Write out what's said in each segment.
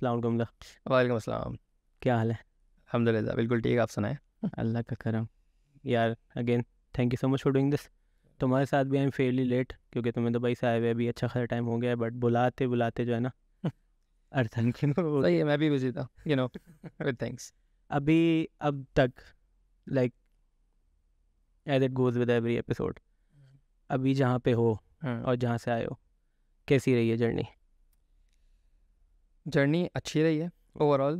अस्सलाम वालेकुम अस्सलाम। क्या हाल है? अल्हम्दुलिल्लाह बिल्कुल ठीक, आप सुनाएं। अल्लाह का करम। यार again thank you so much for doing this. तुम्हारे साथ भी आई एम फेयरली लेट क्योंकि तुम्हें दुबई से आए हुए अभी अच्छा खासा टाइम हो गया है, बट बुलाते बुलाते जो है ना अर्थन सही है, मैं भी बिजी था, विद थिंग्स। अभी अब तक like as it goes with every episode, अभी जहाँ पे हो और जहाँ से आए हो, कैसी रही है जर्नी? जर्नी अच्छी रही है ओवरऑल।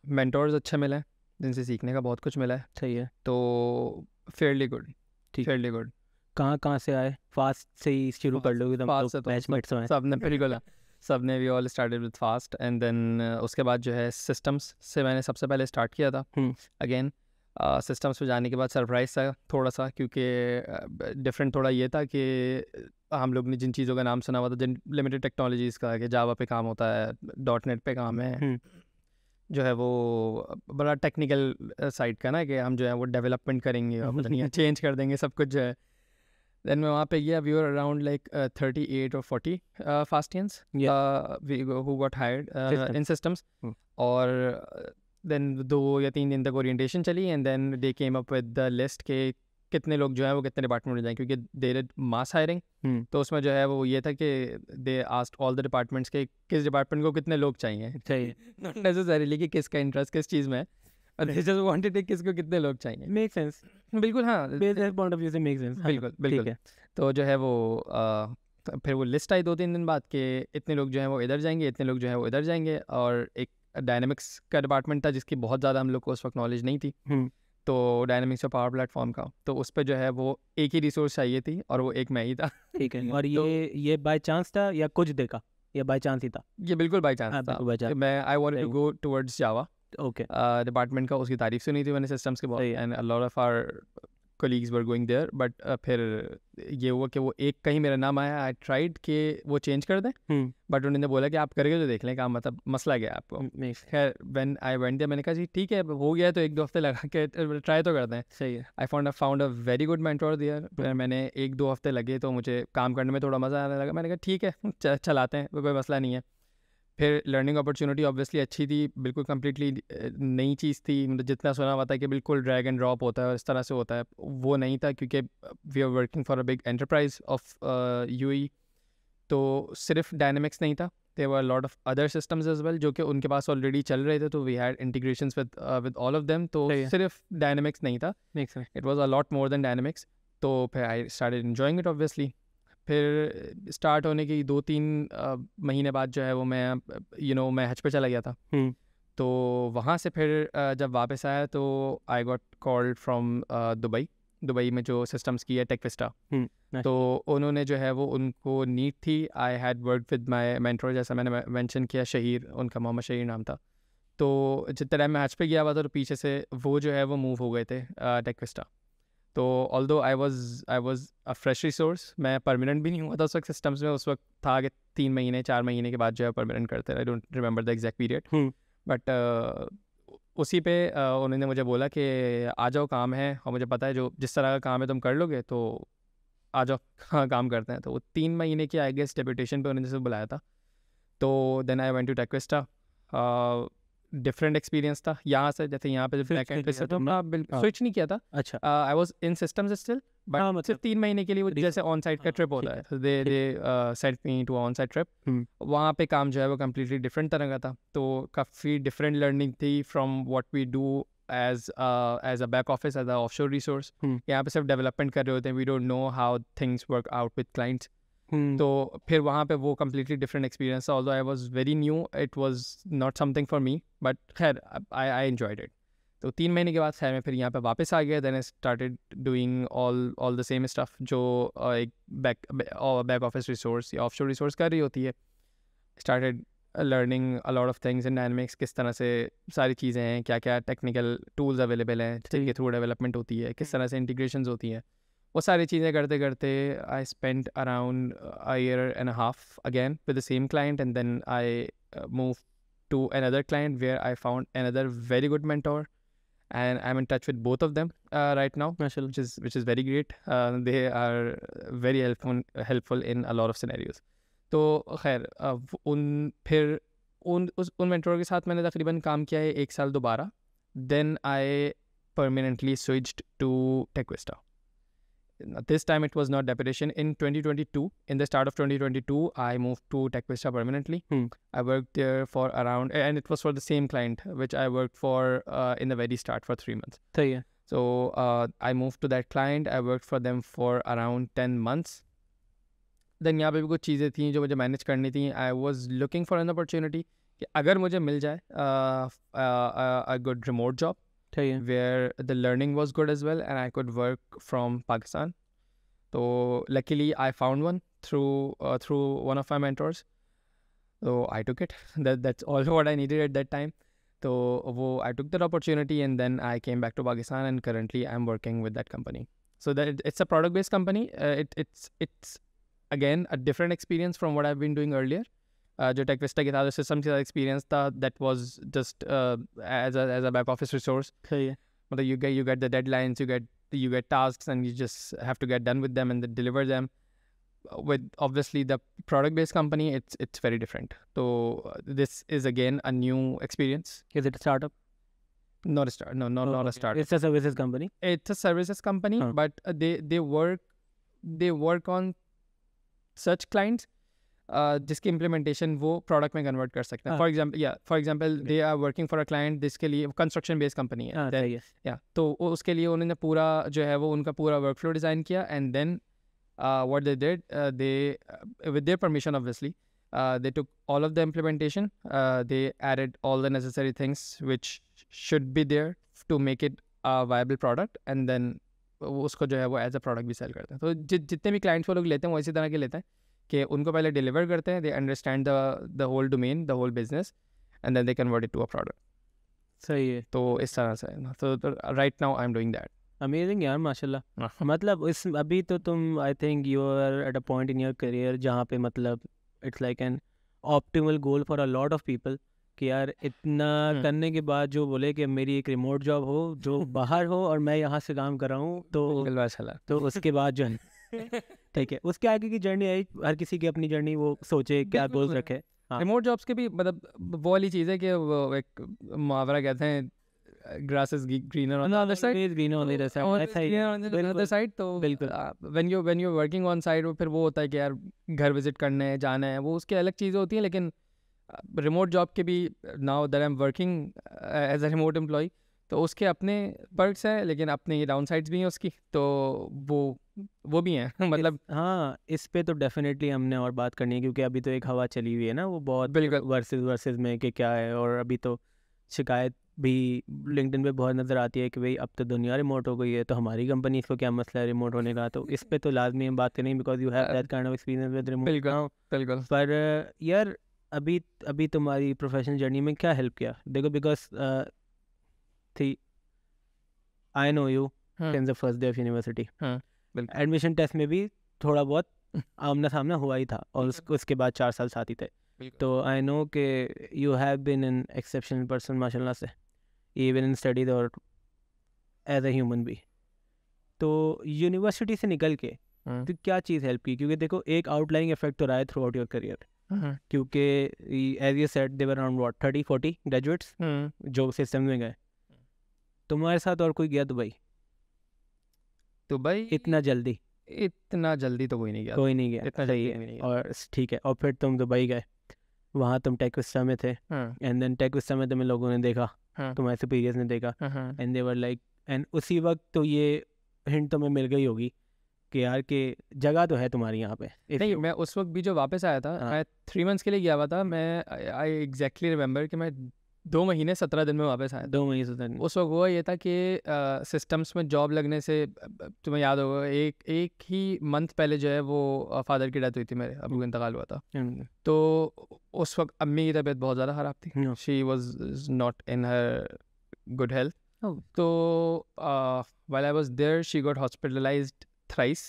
मेंटोर्स अच्छे मिले हैं जिनसे सीखने का बहुत कुछ मिला है, सही है, तो फेयरली गुड। ठीक। Fairly good. कहाँ से आए? फास्ट से ही शुरू कर लोगे तुम फास्ट तो से तो बैचमेट्स हैं। सबने बिल्कुल सबने भी all started with fast and then उसके बाद जो है सिस्टम्स से मैंने सबसे पहले स्टार्ट किया था। अगेन सिस्टम्स पे जाने के बाद सरप्राइज था थोड़ा सा, क्योंकि डिफरेंट थोड़ा ये था कि हम लोग ने जिन चीज़ों का नाम सुना हुआ था, जिन लिमिटेड टेक्नोलॉजीज़ का, कि जावा पे काम होता है, .NET पे काम है, जो है वो बड़ा टेक्निकल साइड का ना, कि हम जो है वो डेवलपमेंट करेंगे और पता नहीं चेंज कर देंगे सब कुछ जो है। देन मैं वहाँ पे गया, we were around like 38 or 40 Fastians who got hired in Systems. और देन 2 या 3 दिन तक ओरिएंटेशन चली and then they came up with the list के कितने लोग जो है वो कितने डिपार्टमेंट में जाएंगे, क्योंकि दे डिड मास हायरिंग। तो उसमें जो है वो ये था कि they asked all the departments के किस डिपार्टमेंट को कितने लोग चाहिए, सही नॉट नेसेसरीली कि किसका इंटरेस्ट किस चीज़ में है, दे जस्ट वांटेड किसको कितने लोग चाहिए। मेक सेंस, बिल्कुल, हाँ, बिजनेस पॉइंट ऑफ व्यू से मेक सेंस। बिल्कुल बिल्कुल। ठीक है। तो जो है वो फिर वो लिस्ट आई 2-3 दिन बाद के इतने लोग जो हैं वो इधर जाएंगे, इतने लोग जो हैं वो इधर जाएंगे। और एक डायनेमिक्स का डिपार्टमेंट था जिसकी बहुत ज़्यादा हम लोग को उस वक्त नॉलेज नहीं थी, तो डायनेमिक्स और पावर प्लेटफॉर्म का, तो उस पर जो है वो एक ही रिसोर्स चाहिए थी और वो एक मैं ही था। ठीक है। और ये बाय चांस था या कुछ देखा, या बाय चांस ही था? ये बिल्कुल बाई चांस था। बिल्कुल by chance। मैं I wanted to go towards Java okay. Department का, उसकी तारीफ सुनी थी मैंने सिस्टम्स के बहुत, सही है। And a lot of our colleagues were going there, but फिर ये हुआ कि वो एक कहीं मेरा नाम आया, आई ट्राइड कि वो चेंज कर दें, बट उन्होंने बोला कि आप करके तो देख लें, क्या मतलब मसला गया आपको। खैर व्हेन आई वेंट देयर, मैंने कहा जी ठीक है, हो गया तो 1-2 हफ्ते लगा के ट्राई तो करते हैं। सही है। I found a very good mentor there. मैंने 1-2 हफ्ते लगे तो मुझे काम करने में थोड़ा मज़ा आने लगा। मैंने कहा ठीक है चलाते हैं, कोई मसला नहीं है। फिर लर्निंग अपॉर्चुनिटी ऑब्वियसली अच्छी थी, बिल्कुल कम्प्लीटली नई चीज़ थी। मतलब जितना सुना हुआ था कि बिल्कुल ड्रैग एंड ड्रॉप होता है और इस तरह से होता है, वो नहीं था, क्योंकि we are working for a big enterprise of UAE. तो सिर्फ डायनेमिक्स नहीं था, there were lot of other systems as well जो कि उनके पास ऑलरेडी चल रहे थे, तो we had integrations with all of them. तो सिर्फ डायनेमिक्स नहीं था, it was a lot more than Dynamics. तो फिर I started enjoying it obviously. फिर स्टार्ट होने की 2-3 महीने बाद जो है वो मैं हज पे चला गया था। तो वहाँ से फिर जब वापस आया तो I got called from Dubai में जो सिस्टम्स की है टेकविस्टा। तो उन्होंने जो है वो, उनको नीड थी। I had work with my mentor, जैसा मैंने मेंशन किया, शहीर, उनका मोहम्मद शहीर नाम था। तो जितने टाइम मैं हज पे गया हुआ था तो पीछे से वो जो है वो मूव हो गए थे टेकविस्टा। तो although I was a fresh resource, मैं परमानेंट भी नहीं हुआ था उस वक्त सिस्टम्स में। उस वक्त था कि 3-4 महीने के बाद जो है परमानेंट करते हैं, I don't remember the exact period, but उसी पे उन्होंने मुझे बोला कि आ जाओ, काम है, और मुझे पता है जो जिस तरह का काम है तुम कर लोगे, तो आ जाओ हाँ काम करते हैं। तो वो 3 महीने की आई गेस डेप्यूटेशन पे उन्होंने से बुलाया था। तो then I went to Techvista. Different experience था यहाँ से, जैसे यहाँ पे बैकएंड पे स्विच नहीं किया था। अच्छा। I was in systems still, but सिर्फ 3 महीने के लिए वो जैसे ऑन साइट का ट्रिप होता है, they sent me to on site trip. वहाँ पे काम जो है वो कम्प्लीटली डिफरेंट तरह का था, तो काफ़ी डिफरेंट लर्निंग थी from what we do as a back office, as a offshore resource. यहाँ पे सिर्फ डेवलपमेंट कर रहे होते हैं, we don't know how things work out with clients. तो फिर वहाँ पे वो कम्प्लीटली डिफरेंट एक्सपीरियंस था। Although I was very new, it was not something for me, but खैर आई एंजॉयड इट। तो 3 महीने के बाद खैर मैं फिर यहाँ पे वापस आ गया। Then I started doing all the same stuff जो एक बैक ऑफिस रिसोर्स या ऑफशोर रिसोर्स कर रही होती है। Started learning a lot of things in Dynamics, किस तरह से सारी चीज़ें हैं, क्या क्या टेक्निकल टूल्स अवेलेबल हैं जिनके थ्रू डेवलपमेंट होती है, किस तरह से इंटीग्रेशंस होती हैं, वो सारी चीज़ें करते करते I spent around a year and half again with the same client, and then I move to another client where I found another very good mentor, and I'm in touch with both of them right now, which is very great. They are very helpful in a lot of scenarios. तो खैर फिर उन mentor के साथ मैंने तकरीबन काम किया है 1 साल दोबारा. Then I permanently switched to TechVista. This time it was not deputation. In 2022, in the start of 2022, I moved to TechVista permanently. I worked there for around, and it was for the same client, which I worked for in the very start for 3 months. So I moved to that client. I worked for them for around 10 months. Then यहाँ पे भी कुछ चीज़ें थी जो मुझे manage करनी थी. I was looking for an opportunity कि अगर मुझे मिल जाए a good remote job, where the learning was good as well and I could work from Pakistan. So luckily I found one through one of my mentors. So I took it. That's all what I needed at that time. So I took that opportunity and then I came back to Pakistan and currently I'm working with that company. So that it's a product based company. It's again a different experience from what I've been doing earlier. जो TechVista के साथ system के साथ experience था, that was just as a back office resource. मतलब you get the deadlines, you get tasks, and you just have to get done with them and then deliver them. With obviously the product based company, it's very different. So this is again a new experience. Is it a startup? Not a startup. Not a startup. It's a services company. It's a services company, but they work on such clients जिसकी implementation वो product में convert कर सकते हैं. For example they are working for a client जिसके लिए construction based company है. तो उसके लिए उन्होंने पूरा जो है वो उनका पूरा वर्क फ्लो डिज़ाइन किया and then what they did, they with their permission obviously they took all of the implementation, they added all the necessary things which should be there to make it a viable product, and then उसको जो है वो as a product भी cell करते हैं. तो जितने भी क्लाइंट्स वो लोग लेते हैं वो इसी तरह के लेते हैं कि उनको पहले डिलीवर करते हैं, they understand the whole domain, the whole business, and then they convert it to a product. सही है. तो इस तरह से तो right now I am doing that. Amazing यार, माशाल्लाह. मतलब इस अभी तो तुम I think you are at a point in your career जहाँ पे मतलब it's like an optimal goal for a lot of people कि यार इतना करने के बाद जो बोले कि मेरी एक रिमोट जॉब हो जो बाहर हो और मैं यहाँ से काम कर रहा हूँ, तो उसके बाद जो है ठीक है, उसके आगे की जर्नी आई. हर किसी की अपनी जर्नी, वो सोचे क्या गोल्स रखे. रिमोट जॉब्स के भी मतलब वो वाली चीज़ है कि वो एक मुहावरा कहते हैं grass is greener on the other side, greener on the other side. तो बिल्कुल when you working on side, वो फिर वो होता है कि यार घर विजिट करने जाना है, वो उसकी अलग चीज़ें होती हैं. लेकिन रिमोट जॉब के भी now that I am working as a remote employee, तो उसके अपने पर्क्स हैं लेकिन अपने डाउन साइड्स भी हैं उसकी, तो वो भी हैं मतलब. हाँ, इस पे तो डेफिनेटली हमने और बात करनी है क्योंकि अभी तो एक हवा चली हुई है ना, वो बहुत वर्सेस में कि क्या है. और अभी तो शिकायत भी लिंक्डइन पे बहुत नज़र आती है कि भाई अब तो दुनिया रिमोट हो गई है, तो हमारी कंपनी इसको क्या मसला है रिमोट होने का. तो इस पे तो लाजमी हम बात करेंगे because you have that kind of experience with remote. बिल्कुल. पर यार अभी तुम्हारी प्रोफेशनल जर्नी में क्या हेल्प किया? देखो बिकॉज थी I know you since the first day of university. Admission test में भी थोड़ा बहुत आमना सामना हुआ ही था और उसके बाद 4 साल साथ ही थे. तो आई नो कि you have been an exceptional person माशाल्लाह से, इवन इन स्टडीज और एज अ ह्यूमन भी. तो यूनिवर्सिटी से निकल के तो क्या चीज़ हेल्प की? क्योंकि देखो एक आउटलाइंग इफेक्ट तो रहा है थ्रू आउट योर करियर, क्योंकि as you said they were around 30-40 graduates जो सिस्टम में गए. तुम्हारे साथ और कोई गया दुबई? इतना जल्दी तो कोई नहीं गया. इतना सही है. और ठीक है, और फिर तुम दुबई गए, वहाँ तुम टेकविस्टा में थे, एंड देन टेकविस्टा में तुम्हें लोगों ने देखा, तुम्हारे सुपीरियर्स ने देखा, and they were like, and उसी वक्त तो ये हिंट तुम्हें मिल गई होगी कि यार कि जगह तो है तुम्हारी यहाँ पे. नहीं, मैं उस वक्त भी जो वापस आया था, मैं 3 मंथ्स के लिए गया हुआ था. मैं आई एग्जैक्टली रिमेंबर कि मैं 2 महीने 17 दिन में वापस आया. 2 महीने 17 दिन. उस वक्त हुआ ये था कि सिस्टम्स में जॉब लगने से, तुम्हें याद होगा एक ही मंथ पहले जो है वो फादर की डेथ हुई थी, मेरे अबू का इंतकाल हुआ था. तो उस वक्त अम्मी की तबीयत बहुत ज़्यादा ख़राब थी. She was not in her good health. तो while I was there she got hospitalised thrice.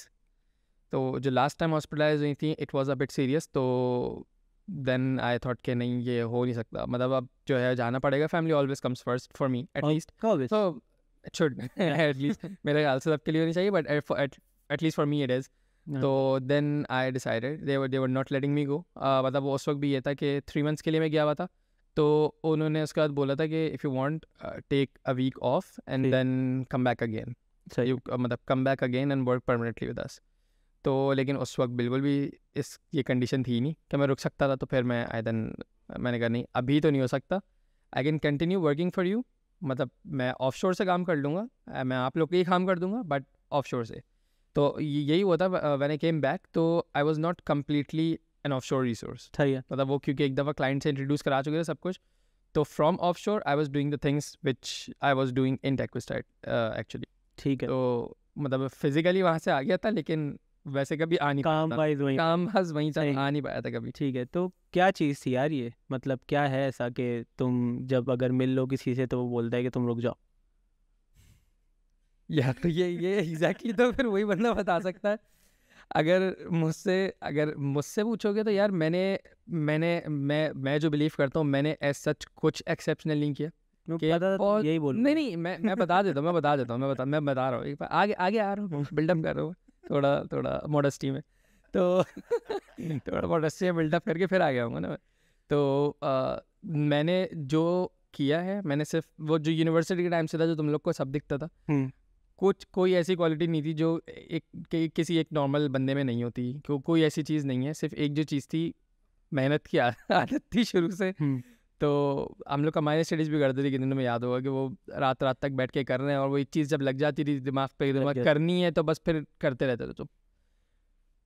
तो जो लास्ट टाइम हॉस्पिटलाइज हुई थी it was a bit serious. तो देन आई थॉट कि नहीं, ये हो नहीं सकता, मतलब अब जो है जाना पड़ेगा. Family always comes first for me at least. तो इट शुड एटलीस्ट मेरे ख्याल से सबके लिए होनी चाहिए, but at least for me it is. तो then I decided they were not letting me go. मतलब उस वक्त भी ये था कि 3 मंथ्स के लिए मैं गया हुआ था. तो उन्होंने उसके बाद बोला था कि if you want take a week off and then come back again, you मतलब come back again and work permanently with us. तो लेकिन उस वक्त बिल्कुल भी ये कंडीशन थी नहीं कि मैं रुक सकता था। तो फिर मैंने कहा नहीं, अभी तो नहीं हो सकता, I can continue working for you, मतलब मैं ऑफशोर से काम कर लूँगा, मैं आप लोग के ही काम कर दूँगा बट ऑफशोर से। तो यही हुआ था व्हेन आई केम बैक। तो I was not completely N offshore resource, मतलब वो क्योंकि एक दफ़ा क्लाइंट से इंट्रोड्यूस करा चुके थे सब कुछ। तो from offshore I was doing the things which I was doing in Techvista actually. ठीक है, तो मतलब फिजिकली वहाँ से आ गया था, लेकिन वैसे कभी आ नहीं काम वाइज वहीं वहीं से आ नहीं पाया था कभी। ठीक है, तो क्या चीज़ थी यार ये, मतलब क्या है ऐसा कि तुम जब अगर मिल लो किसी से तो वो बोलता है कि तुम रुक जाओ? यार तो ये एग्जैक्टली तो फिर वही बंदा बता सकता है। अगर मुझसे पूछोगे तो यार मैं जो बिलीव करता हूँ, मैंने एज सच कुछ एक्सेप्शनल नहीं किया। यही बोल नहीं मैं बता देता हूँ मैं बता रहा हूँ, एक बार आगे आ रहा हूँ, बिल्डअप कर रहा हूँ थोड़ा मॉडेस्टी में। तो थोड़ा मॉडेस्टी में बिल्डअप करके फिर आ गया हूँ ना। तो मैंने जो किया है, मैंने सिर्फ वो जो यूनिवर्सिटी के टाइम से था, जो तुम लोग को सब दिखता था, कोई ऐसी क्वालिटी नहीं थी जो किसी एक नॉर्मल बंदे में नहीं होती। कोई ऐसी चीज़ नहीं है। सिर्फ एक जो चीज़ थी, मेहनत की आदत थी शुरू से। तो हम लोग कंबाइंड स्टडीज़ भी करते थे, कितने में याद होगा कि वो रात तक बैठ के कर रहे हैं, और वो एक चीज़ जब लग जाती थी दिमाग पे, करनी है तो बस फिर करते रहते थे। तो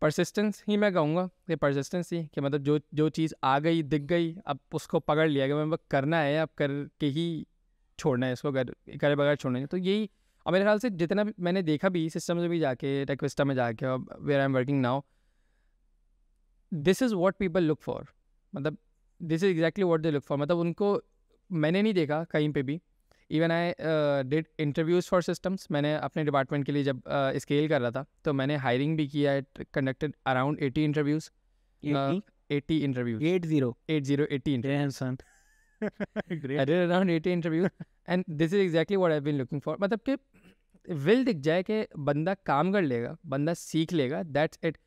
परसिस्टेंस ही मैं कहूँगा, ये परसिस्टेंस ही कि मतलब जो चीज़ आ गई, दिख गई, अब उसको पकड़ लिया कि मैं करना है, अब करके ही छोड़ना है, इसको करे बगैर छोड़ना है। तो यही, और मेरे ख्याल से जितना भी मैंने देखा भी सिस्टम से भी जाके, टेक्विस्टा में जाके, where I am working now, this is what people look for, मतलब this is exactly what they look for. मतलब उनको मैंने नहीं देखा कहीं पे भी। Even I did interviews for systems. मैंने अपने डिपार्टमेंट के लिए जब स्केल कर रहा था, तो मैंने हायरिंग भी किया है, conducted around 80 interviews. 80 interviews 80 interviews I did around 80 interviews and this is exactly what I've been looking for। मतलब कि विल दिख जाए कि बंदा काम कर लेगा, बंदा सीख लेगा, that's it.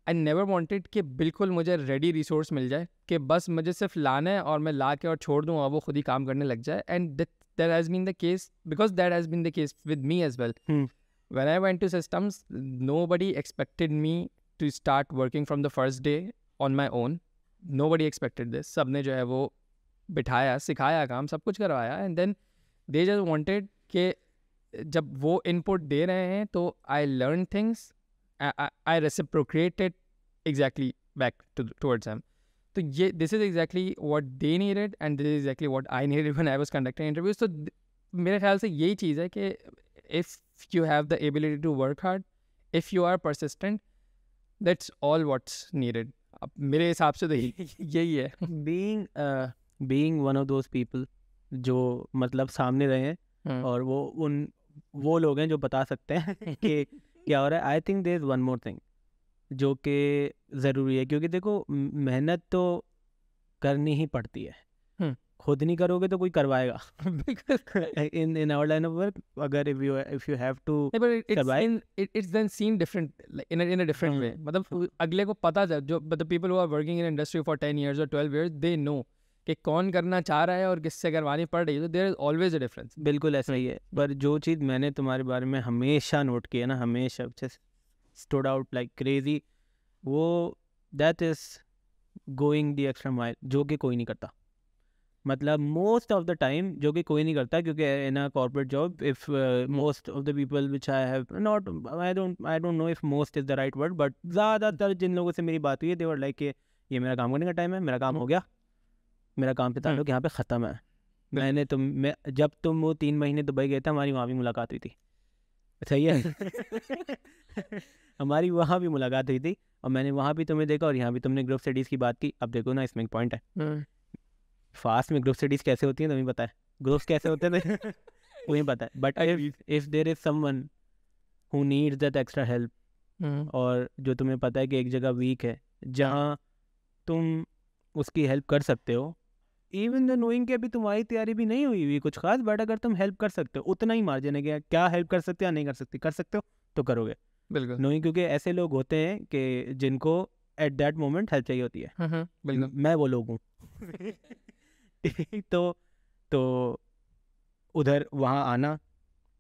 I never wanted कि बिल्कुल मुझे रेडी रिसोर्स मिल जाए कि बस मुझे सिर्फ लाना है और मैं ला के और छोड़ दूँ और वो खुद ही काम करने लग जाए। And that has been the case, because that has been the case with me as well। When I went to systems, nobody expected me to start working from the first day on my own। Nobody expected this। सबने जो है वो बिठाया, सिखाया, काम सब कुछ करवाया, and then they just wanted कि जब वो इनपुट दे रहे हैं तो I learn things, I reciprocated exactly back towards them. तो ये this is exactly what they needed and this is exactly what I needed when I was conducting interviews. तो मेरे ख्याल से यही चीज़ है कि if you have the ability to work hard, if you are persistent, that's all what's needed. अब मेरे हिसाब से तो यही है। Being one of those people जो मतलब सामने रहे हैं और वो लोग हैं जो बता सकते हैं कि क्या हो रहा है। I think there is one more thing जो कि ज़रूरी है, क्योंकि देखो मेहनत तो करनी ही पड़ती है, खुद नहीं करोगे तो कोई करवाएगा। in our line of work, अगर if you have to survive, it's then seen different, like in a different way। मतलब अगले को पता है, जो the people who are working in industry for 10 years or 12 years, they know कि कौन करना चाह रहा है और किससे करवानी पड़ रही है। तो there is always a difference. बिल्कुल ऐसा ही है। पर जो चीज़ मैंने तुम्हारे बारे में हमेशा नोट की है ना, हमेशा स्टूड आउट लाइक क्रेजी, वो that is going the extra mile, जो कि कोई नहीं करता। मतलब मोस्ट ऑफ द टाइम जो कि कोई नहीं करता, क्योंकि in a corporate job if most of the people which I have not, I don't know if most is the right word, but ज़्यादातर जिन लोगों से मेरी बात हुई है, दे वर लाइक कि ये मेरा काम करने का टाइम है, मेरा काम हो गया, मेरा काम पे ताल्लुक यहाँ पे ख़त्म है। मैं जब तुम वो 3 महीने दुबई गए थे, हमारी वहाँ भी मुलाकात हुई थी, सही है। हमारी वहाँ भी मुलाकात हुई थी और मैंने वहाँ भी तुम्हें देखा और यहाँ भी तुमने ग्रुप स्टडीज़ की बात की। अब देखो ना, इसमें एक पॉइंट है, फास्ट में ग्रुप स्टडीज़ कैसे होती हैं तुम्हें पता है, ग्रुप्स कैसे होते हैं तुम्हें पता है। But if there is someone who needs that extra help, और जो तुम्हें पता है कि एक जगह वीक है जहाँ तुम उसकी हेल्प कर सकते हो, इवन द नोइंग कि अभी तुम्हारी तैयारी भी नहीं हुई हुई कुछ खास, बट अगर तुम हेल्प कर सकते हो, उतना ही मार्जिन है। क्या हेल्प कर सकते हो या नहीं कर सकते हो तो करोगे, बिल्कुल। नोइंग, क्योंकि ऐसे लोग होते हैं कि जिनको एट दैट मोमेंट हेल्प चाहिए होती है। बिल्कुल, मैं वो लोग हूँ। तो उधर वहाँ आना,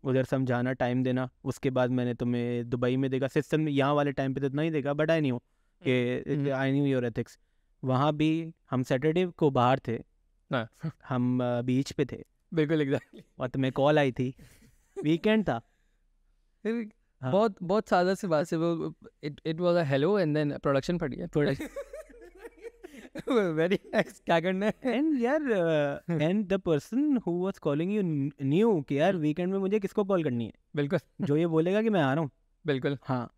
उधर समझाना, टाइम देना। उसके बाद मैंने तुम्हें दुबई में देखा, सिस्टम यहाँ वाले टाइम पे तो नहीं देखा, बट आई न्यू कि आई न्यू योर एथिक्स। वहाँ भी हम सैटरडे को बाहर थे, हम बीच पे थे, बिल्कुल एग्जैक्टली, और तुम्हें कॉल आई थी, वीकेंड था। हाँ। बहुत सादा सी बात से वो it was a hello and then production फट गया। वेरी नाइस, क्या करना है। एंड यार and the person who was calling you knew कि यार वीकेंड में मुझे किसको कॉल करनी है, बिल्कुल जो ये बोलेगा कि मैं आ रहा हूँ। बिल्कुल हाँ,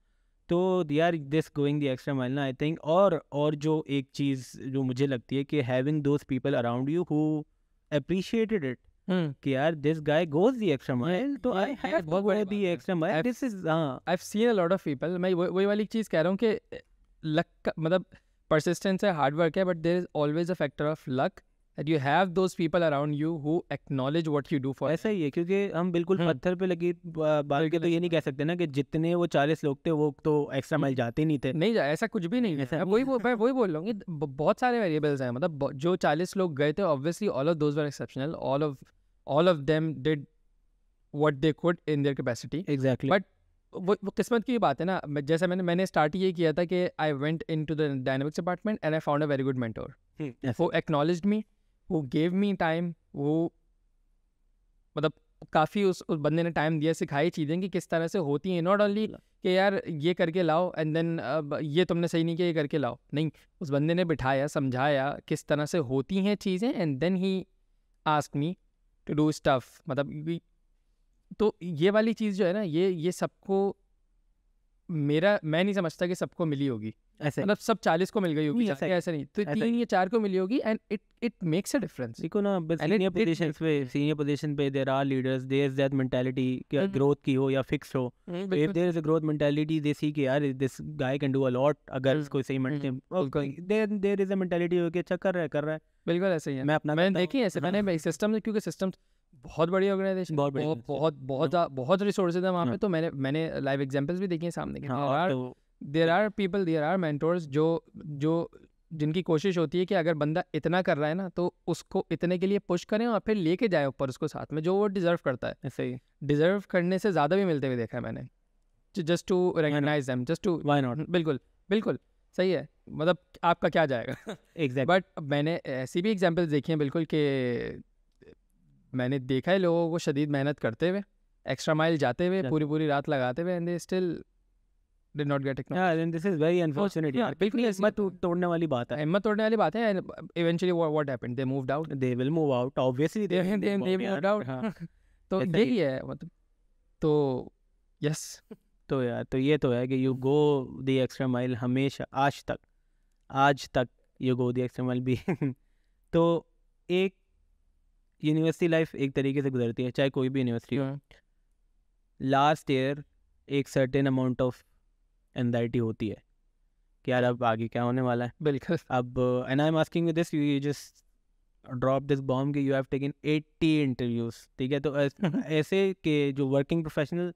तो यार this going the extra mile ना, आई थिंक। और जो एक चीज़ जो मुझे लगती है कि having those people around you who appreciated it, कि यार this guy goes the extra mile, तो I have to go the extra mile. This is I have seen a lot of people. मैं वही वाली चीज़ कह रहा हूँ कि लक का मतलब persistence है, हार्ड वर्क है, but there is always a factor of luck that you have those people around you who acknowledge what you do for ऐसा ही है, क्योंकि हम बिल्कुल पत्थर पे लगी बात के तो ये नहीं कह सकते ना कि जितने वो 40 लोग थे वो तो एक्स्ट्रा माइल जाते नहीं थे। नहीं, ऐसा कुछ भी नहीं है। मैं वही बोल रहा हूँ कि बहुत सारे वेरिएबल्स हैं। मतलब जो 40 लोग गए थे, obviously all of those were exceptional, all of them did what they could in their capacity. Exactly, but वो किस्मत की बात है ना। जैसे मैंने स्टार्ट ये किया था कि I went into the dynamics department and I found a very good mentor who acknowledged me, who gave me time, वो मतलब काफ़ी उस बंदे ने टाइम दिया, सिखाई चीज़ें कि किस तरह से होती हैं। नॉट ओनली कि यार ये करके लाओ एंड देन ये तुमने सही नहीं किया, ये करके लाओ, नहीं। उस बंदे ने बिठाया, समझाया किस तरह से होती हैं चीज़ें, and then he ask me to do stuff. मतलब तो ये वाली चीज़ जो है ना, ये सबको मैं नहीं समझता कि सबको मिली होगी। ऐसे मतलब सब 40 को मिल गई होगी, ऐसा नहीं, तो 3 या 4 को मिली होगी, and it makes a difference. देखो ना, सीनियर पोजीशन पे there are leaders, there is that mentality कि ग्रोथ की हो या फिक्स हो। If there is a growth mentality, they see कि यार this guy can do a lot, अगर इसको सही देयर इज अ मेंटालिटी हो कि अच्छा कर रहा है। बिल्कुल ऐसे ही है। मैं अपना मैंने देखी ऐसे, मैंने सिस्टम, क्योंकि सिस्टम बहुत बड़ी ऑर्गेनाइजेशन, बहुत रिसोर्सेज है वहाँ पे। तो मैंने लाइव एग्जांपल्स भी देखे हैं सामने। There are people, there are mentors जो जिनकी कोशिश होती है कि अगर बंदा इतना कर रहा है ना, तो उसको इतने के लिए पुश करें और फिर लेके जाए ऊपर उसको साथ में, जो वो डिजर्व करता है। ऐसे ही डिजर्व करने से ज़्यादा भी मिलते हुए देखा है मैंने, just to recognise them, just to, why not. बिल्कुल सही है। मतलब आपका क्या जाएगा। एग्जैक्ट। बट मैंने ऐसी भी एग्जांपल्स देखी हैं बिल्कुल कि मैंने देखा है लोगों को शदीद मेहनत करते हुए, एक्स्ट्रा माइल जाते हुए, पूरी रात लगाते हुए, and they still did not get acknowledged. Yeah, and this is very unfortunate. Yeah, बिल्कुल हिम्मत तोड़ने वाली बात है। हिम्मत तोड़ने वाली बात है। And eventually what happened? They moved out. They will move out. Obviously they moved out. तो यही है मतलब। तो yes, तो यार तो ये तो है कि you go the extra mile हमेशा, आज तक you go the extra mile भी। तो एक यूनिवर्सिटी लाइफ एक तरीके से गुजरती है, चाहे कोई भी यूनिवर्सिटी हो। लास्ट ईयर एक सर्टेन अमाउंट ऑफ एंजाइटी होती है कि यार अब आगे क्या होने वाला है। बिल्कुल। अब and I am asking with this, you just drop this bomb कि यू हैव टेकन 80 इंटरव्यूज, ठीक है। तो ऐसे के जो वर्किंग प्रोफेशनल,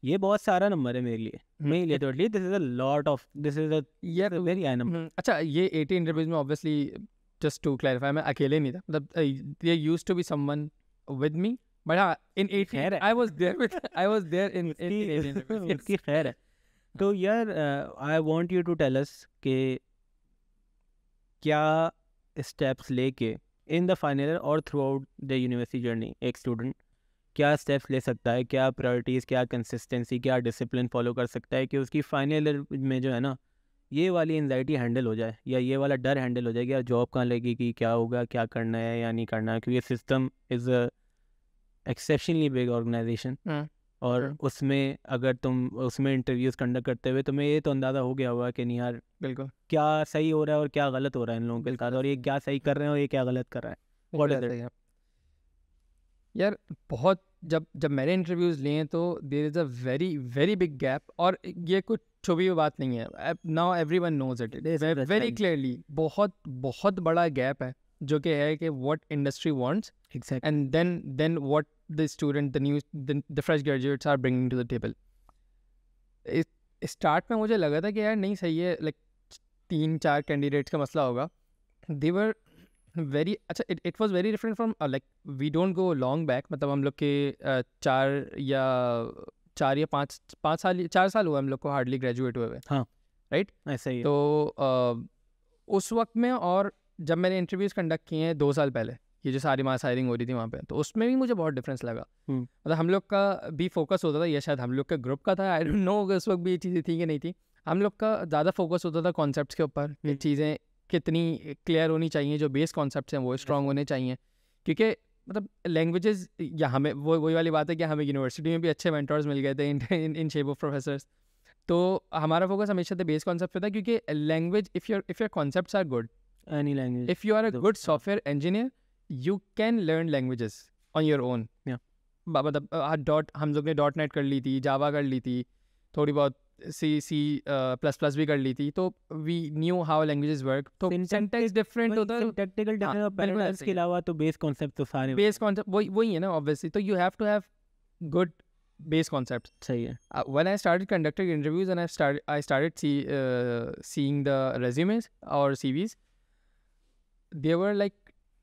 ये बहुत सारा नंबर है मेरे लिए तो at least this is a lot of, this is a very high number. अच्छा, ये 80 इंटरव्यूज में ऑब्वियसली जस्ट टू क्लैरिफाई, मैं अकेले नहीं था। मतलब there used to be someone with me, but in 80 I was there in 80 interviews. इसकी खैर है। तो यार I want you to tell us कि क्या स्टेप्स लेके इन द फाइनल ईयर और throughout the university journey एक स्टूडेंट क्या स्टेप्स ले सकता है, क्या प्रायोरिटीज़, क्या कंसिस्टेंसी, क्या डिसिप्लिन फॉलो कर सकता है कि उसकी फाइनल ईयर में जो है ना, ये वाली एंजाइटी हैंडल हो जाए, या ये वाला डर हैंडल हो जाए कि यार जॉब कहाँ लगेगी, क्या होगा, क्या करना है या नहीं करना है। क्योंकि system is a exceptionally big organisation, और उसमें अगर तुम उसमें इंटरव्यूज कंडक्ट करते हुए तुम्हें ये तो अंदाज़ा हो गया होगा कि नहीं यार बिल्कुल क्या सही हो रहा है और क्या गलत हो रहा है इन लोगों के साथ, और ये क्या सही कर रहे हैं और ये क्या गलत कर रहा है। व्हाट इज इट यार? बहुत जब मैंने इंटरव्यूज़ लिए हैं तो there is a very very big gap, और ये कुछ छुपी हुई बात नहीं है। Now everyone knows it very clearly. बहुत बड़ा गैप है जो कि है कि what industry wants and then what the student, the fresh graduates are bringing to the table. Start में मुझे लगा था कि यार नहीं सही है, लाइक 3-4 कैंडिडेट्स का मसला होगा। वेरी अच्छा, it was very different from like we don't go long back, मतलब हम लोग के 4 साल हुआ हम लोग को हार्डली ग्रेजुएट हुए। हाँ राइट, ऐसा ही है। तो उस वक्त में और जब मैंने इंटरव्यूज़ कंडक्ट किए हैं 2 साल पहले, ये जो सारी मास हायरिंग हो रही थी वहाँ पे, तो उसमें भी मुझे बहुत डिफरेंस लगा। मतलब हम लोग का भी फोकस होता था, ये शायद हम लोग के ग्रुप का था, आई डोंट नो उस वक्त भी ये चीज़ें थी कि नहीं थी, हम लोग का ज़्यादा फोकस होता था कॉन्सेप्ट्स के ऊपर, कि चीज़ें कितनी क्लियर होनी चाहिए, जो बेस कॉन्सेप्ट्स हैं वो स्ट्रॉन्ग होने चाहिए, क्योंकि मतलब लैंग्वेजेस, या हमें वही वाली बात है कि हमें यूनिवर्सिटी में भी अच्छे मेंटर्स मिल गए थे इन शेप ऑफ प्रोफेसर्स, तो हमारा फोकस हमेशा से बेस कॉन्सेप्ट पे था, क्योंकि language, if your concepts are good, any language, if you are a good software engineer, you can learn languages on your own. मतलब हम लोग ने .NET कर ली थी, जावा कर ली थी, थोड़ी बहुत C++ भी कर ली थी, तो we knew how languages work. तो सिंटैक्स डिफरेंट होता है, टेक्निकल पैराडाइम्स के अलावा तो बेस कॉन्सेप्ट तो सारे बेस कॉन्सेप्ट वही है ना ऑब्वियसली, तो you have to have good base concept. सही है। When I started conducting interviews and I started seeing the resumes or CVs, there were like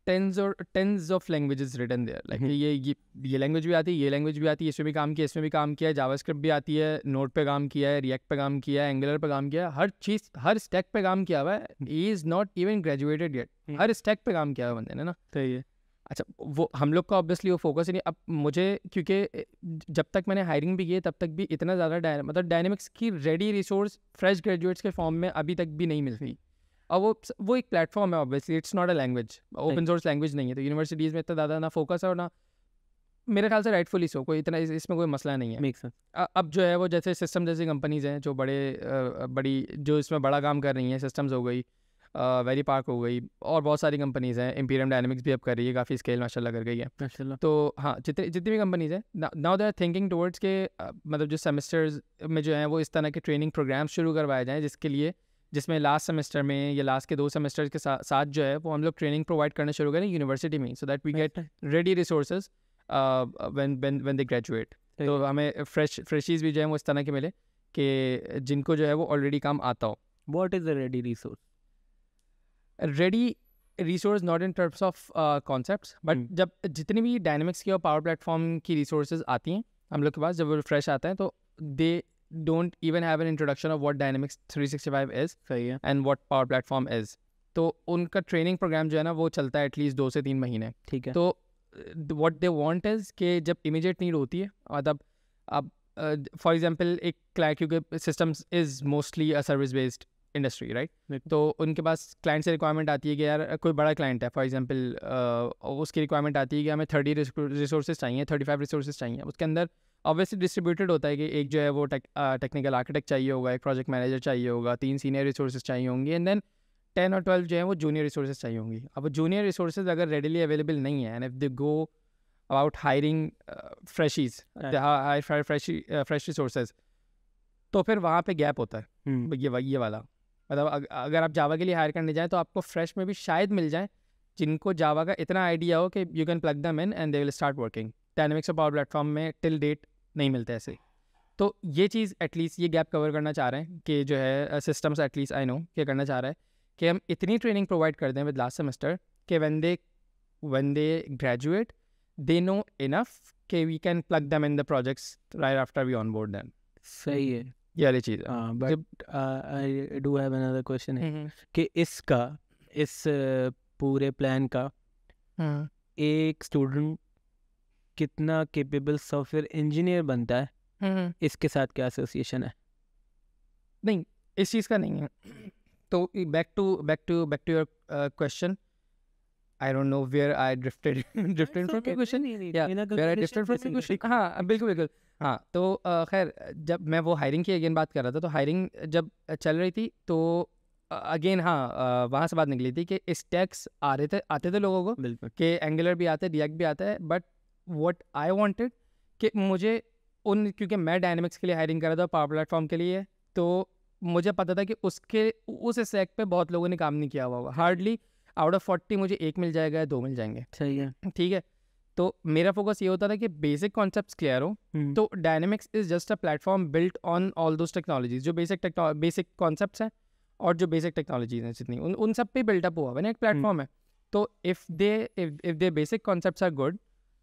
tens of languages written there. Like ये language भी आती है, ये language भी आती है, इसमें भी काम किया, इसमें भी काम किया, JavaScript भी आती है, Node पे काम किया है, React पे काम किया है, Angular पे काम किया है, हर चीज़, हर stack पे काम किया हुआ है। He is not even graduated yet, her stack पे काम किया हुआ बंदे ने ना। सही है। अच्छा, वो हम लोग का ऑब्वियसली वो फोकस ही नहीं। अब मुझे, क्योंकि जब तक मैंने हायरिंग भी की है तब तक भी इतना ज़्यादा मतलब डायनेमिक्स की रेडी रिसोर्स फ्रेश ग्रेजुएट्स के फॉर्म में अभी तक भी नहीं मिलती, और वो एक प्लेटफॉर्म है obviously, it's not a language, open source language नहीं है, तो यूनिवर्सिटीज़ में इतना ज़्यादा ना फोकस है, और ना मेरे ख्याल से राइटफुली सो, कोई इतना इसमें कोई मसला नहीं है। अब जो है वो जैसे सिस्टम जैसी कंपनीज़ हैं जो बड़ी जो इसमें बड़ा काम कर रही हैं, सिस्टम्स हो गई, वेरी पार्क हो गई, और बहुत सारी कंपनीज़ हैं, इम्पीरियम डायनेमिक्स भी अब कर रही है, काफ़ी स्केल माशाल्लाह कर गई है। तो हाँ, जितनी भी कंपनीज़ हैं now they are thinking towards के मतलब जो सेमेस्टर्स में जो हैं वो इस तरह के ट्रेनिंग प्रोग्राम्स शुरू करवाए जाएँ, जिसमें लास्ट सेमेस्टर में या लास्ट के 2 सेमेस्टर के साथ जो है वो हम लोग ट्रेनिंग प्रोवाइड करना शुरू करें यूनिवर्सिटी में, so that we get ready resources when they graduate. तो हमें फ्रेशीज भी जो है वो इस तरह के मिले कि जिनको जो है वो ऑलरेडी काम आता हो। What is the ready resource? Ready resource not in terms of concepts, but जब जितनी भी डायनेमिक्स की और पावर प्लेटफॉर्म की रिसोर्सेज आती हैं हम लोग के पास, जब वो फ्रेश आता है, तो दे don't even have an introduction of what Dynamics 365 is and what Power Platform is. तो उनका ट्रेनिंग प्रोग्राम जो है ना वो चलता है एटलीस्ट 2 से 3 महीने। ठीक है। तो what they want is कि जब इमीडिएट नीड होती है, मतलब अब फॉर एग्जांपल एक क्लाइंट, क्योंकि systems is mostly a service based industry, right, तो उनके पास क्लाइंट से रिक्वायरमेंट आती है कि यार कोई बड़ा क्लाइंट है, फॉर एग्जांपल उसकी रिक्वायरमेंट आती है कि हमें 30 रिसोर्सेज चाहिए, 35 रिसोर्सेज चाहिए। उसके अंदर ऑब्वियसली डिस्ट्रीब्यूटेड होता है कि एक जो है वो टेक्निकल आर्किटेक्ट चाहिए होगा, एक प्रोजेक्ट मैनेजर चाहिए होगा, 3 सीनियर रिसोर्सेज चाहिए होंगी, एंड देन 10 और 12 जो है वो जूनियर रिसोर्सेज चाहिए होंगी। अब जूनियर रिसोर्सेज अगर रेडिली अवेलेबल नहीं है, and if they go about hiring freshies, fresh resources, तो फिर वहाँ पे गैप होता है ये वाला। मतलब अगर आप जावा के लिए हायर करने जाएँ तो आपको फ्रेश में भी शायद मिल जाए जिनको जावा का इतना आइडिया हो कि you can plug them in and they will start working. Dynamics और पावर प्लेटफॉर्म में टिल डेट नहीं मिलते ऐसे। तो ये चीज़ एटलीस्ट ये गैप कवर करना चाह रहे हैं कि जो है सिस्टम्स एटलीस्ट आई नो क्या करना चाह रहा है कि हम इतनी ट्रेनिंग प्रोवाइड कर दें विद लास्ट सेमेस्टर कि when they graduate they know enough कि we can plug them in the projects right after we on board them. सही है, ये वाली चीज़। But I do have another question है कि इस पूरे प्लान का एक स्टूडेंट कितना केपेबल सॉफ्टवेयर इंजीनियर बनता है, इसके साथ क्या एसोसिएशन है? नहीं, इस चीज़ का नहीं है। तो back to your question, I don't know where I drifted from question, या where I drifted from question. हाँ बिल्कुल। हाँ, तो खैर जब मैं वो हायरिंग की अगेन बात कर रहा था, तो हायरिंग जब चल रही थी तो अगेन हाँ वहाँ से बात निकली थी कि स्टैक्स आते थे लोगों को, बिल्कुल, कि एंगुलर भी आता है, रिएक्ट भी आता है, बट व्हाट आई वांटेड कि मुझे क्योंकि मैं डायनेमिक्स के लिए हायरिंग कर रहा था पावर प्लेटफॉर्म के लिए, तो मुझे पता था कि उस स्टैक पे बहुत लोगों ने काम नहीं किया हुआ होगा। हार्डली आउट ऑफ 40 मुझे 1 मिल जाएगा, 2 मिल जाएंगे। सही है, ठीक है। तो मेरा फोकस ये होता था कि बेसिक कॉन्सेप्ट्स क्लियर हो। तो dynamics is just a platform built on all those technologies, जो बेसिक कॉन्सेप्ट्स हैं और जो बेसिक टेक्नोलॉजीज हैं जितनी उन सब पे बिल्टअप हुआ है ना, एक प्लेटफॉर्म है। तो if they basic concepts are good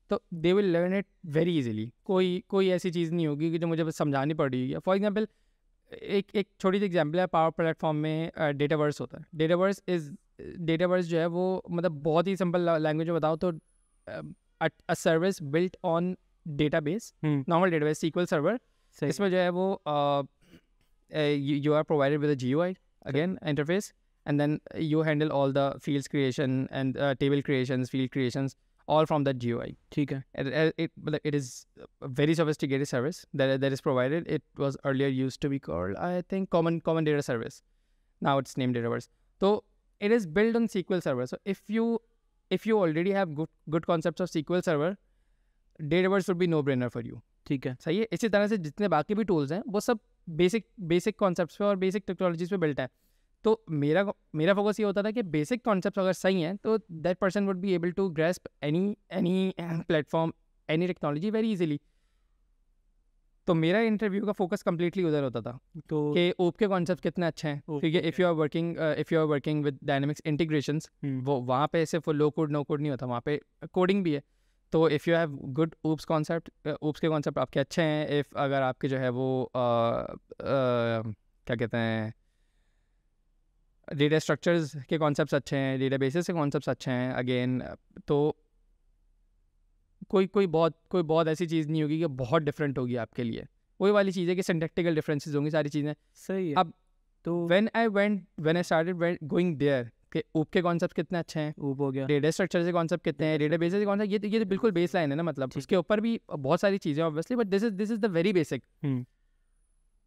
तो they will learn it very easily. कोई ऐसी चीज़ नहीं होगी कि जो मुझे बस समझानी पड़ेगी. फॉर एग्जांपल एक छोटी सी एग्जांपल है, पावर प्लेटफॉर्म में डेटावर्स होता है. डेटावर्स जो है वो मतलब बहुत ही सिंपल लैंग्वेज में बताओ तो a service built on database, normal database, SQL server. इसमें जो है वो you are provided with a GUI again interface, and then you handle all the fields creation and table creations, field creations, all from that GUI. ठीक है. It is a very sophisticated service that is provided. It was earlier used to be called, I think, common data service. Now it's named Dataverse. So it is built on SQL Server. So if you already have good concepts of SQL Server, Dataverse would be no brainer for you. ठीक है. सही है. इसी तरह से जितने बाकी भी टूल्स हैं वो सब बेसिक कॉन्सेप्ट्स पे और बेसिक टेक्नोलॉजीज पे बिल्ट है. तो मेरा फोकस ये होता था कि बेसिक कॉन्सेप्ट्स अगर सही हैं तो that person would be able to grasp any platform, any technology very easily. तो मेरा इंटरव्यू का फोकस कम्प्लीटली उधर होता था तो कि ओप के कॉन्सेप्ट कितने अच्छे हैं. ठीक है. If you are working with dynamics integrations, वो वहाँ पे सिर्फ लो कोड नो कोड नहीं होता, वहाँ पे कोडिंग भी है. तो if you have good OOPs के कॉन्सेप्ट आपके अच्छे हैं. इफ़ अगर आपके जो है वो क्या कहते हैं, डेटा स्ट्रक्चर्स के कॉन्सेप्ट्स अच्छे हैं, डेटा बेसिस के कॉन्सेप्ट्स अच्छे हैं अगेन, तो कोई बहुत ऐसी चीज़ नहीं होगी कि बहुत डिफरेंट होगी आपके लिए. वही वाली चीज़ है कि सिंटैक्टिकल डिफरेंसेस होंगी, सारी चीज़ें. सही है. अब तो when I started going there कि ऊप के कॉन्सेप्ट कितने अच्छे हैं, ऊप हो गया, डेटा स्ट्रक्चर से कॉन्सेप्ट कितने हैं, डेटा बेसिस के कॉन्सेप्ट, ये तो बिल्कुल बेस लाइन है ना. मतलब उसके ऊपर भी बहुत सारी चीज़ें obviously, but this is the very basic.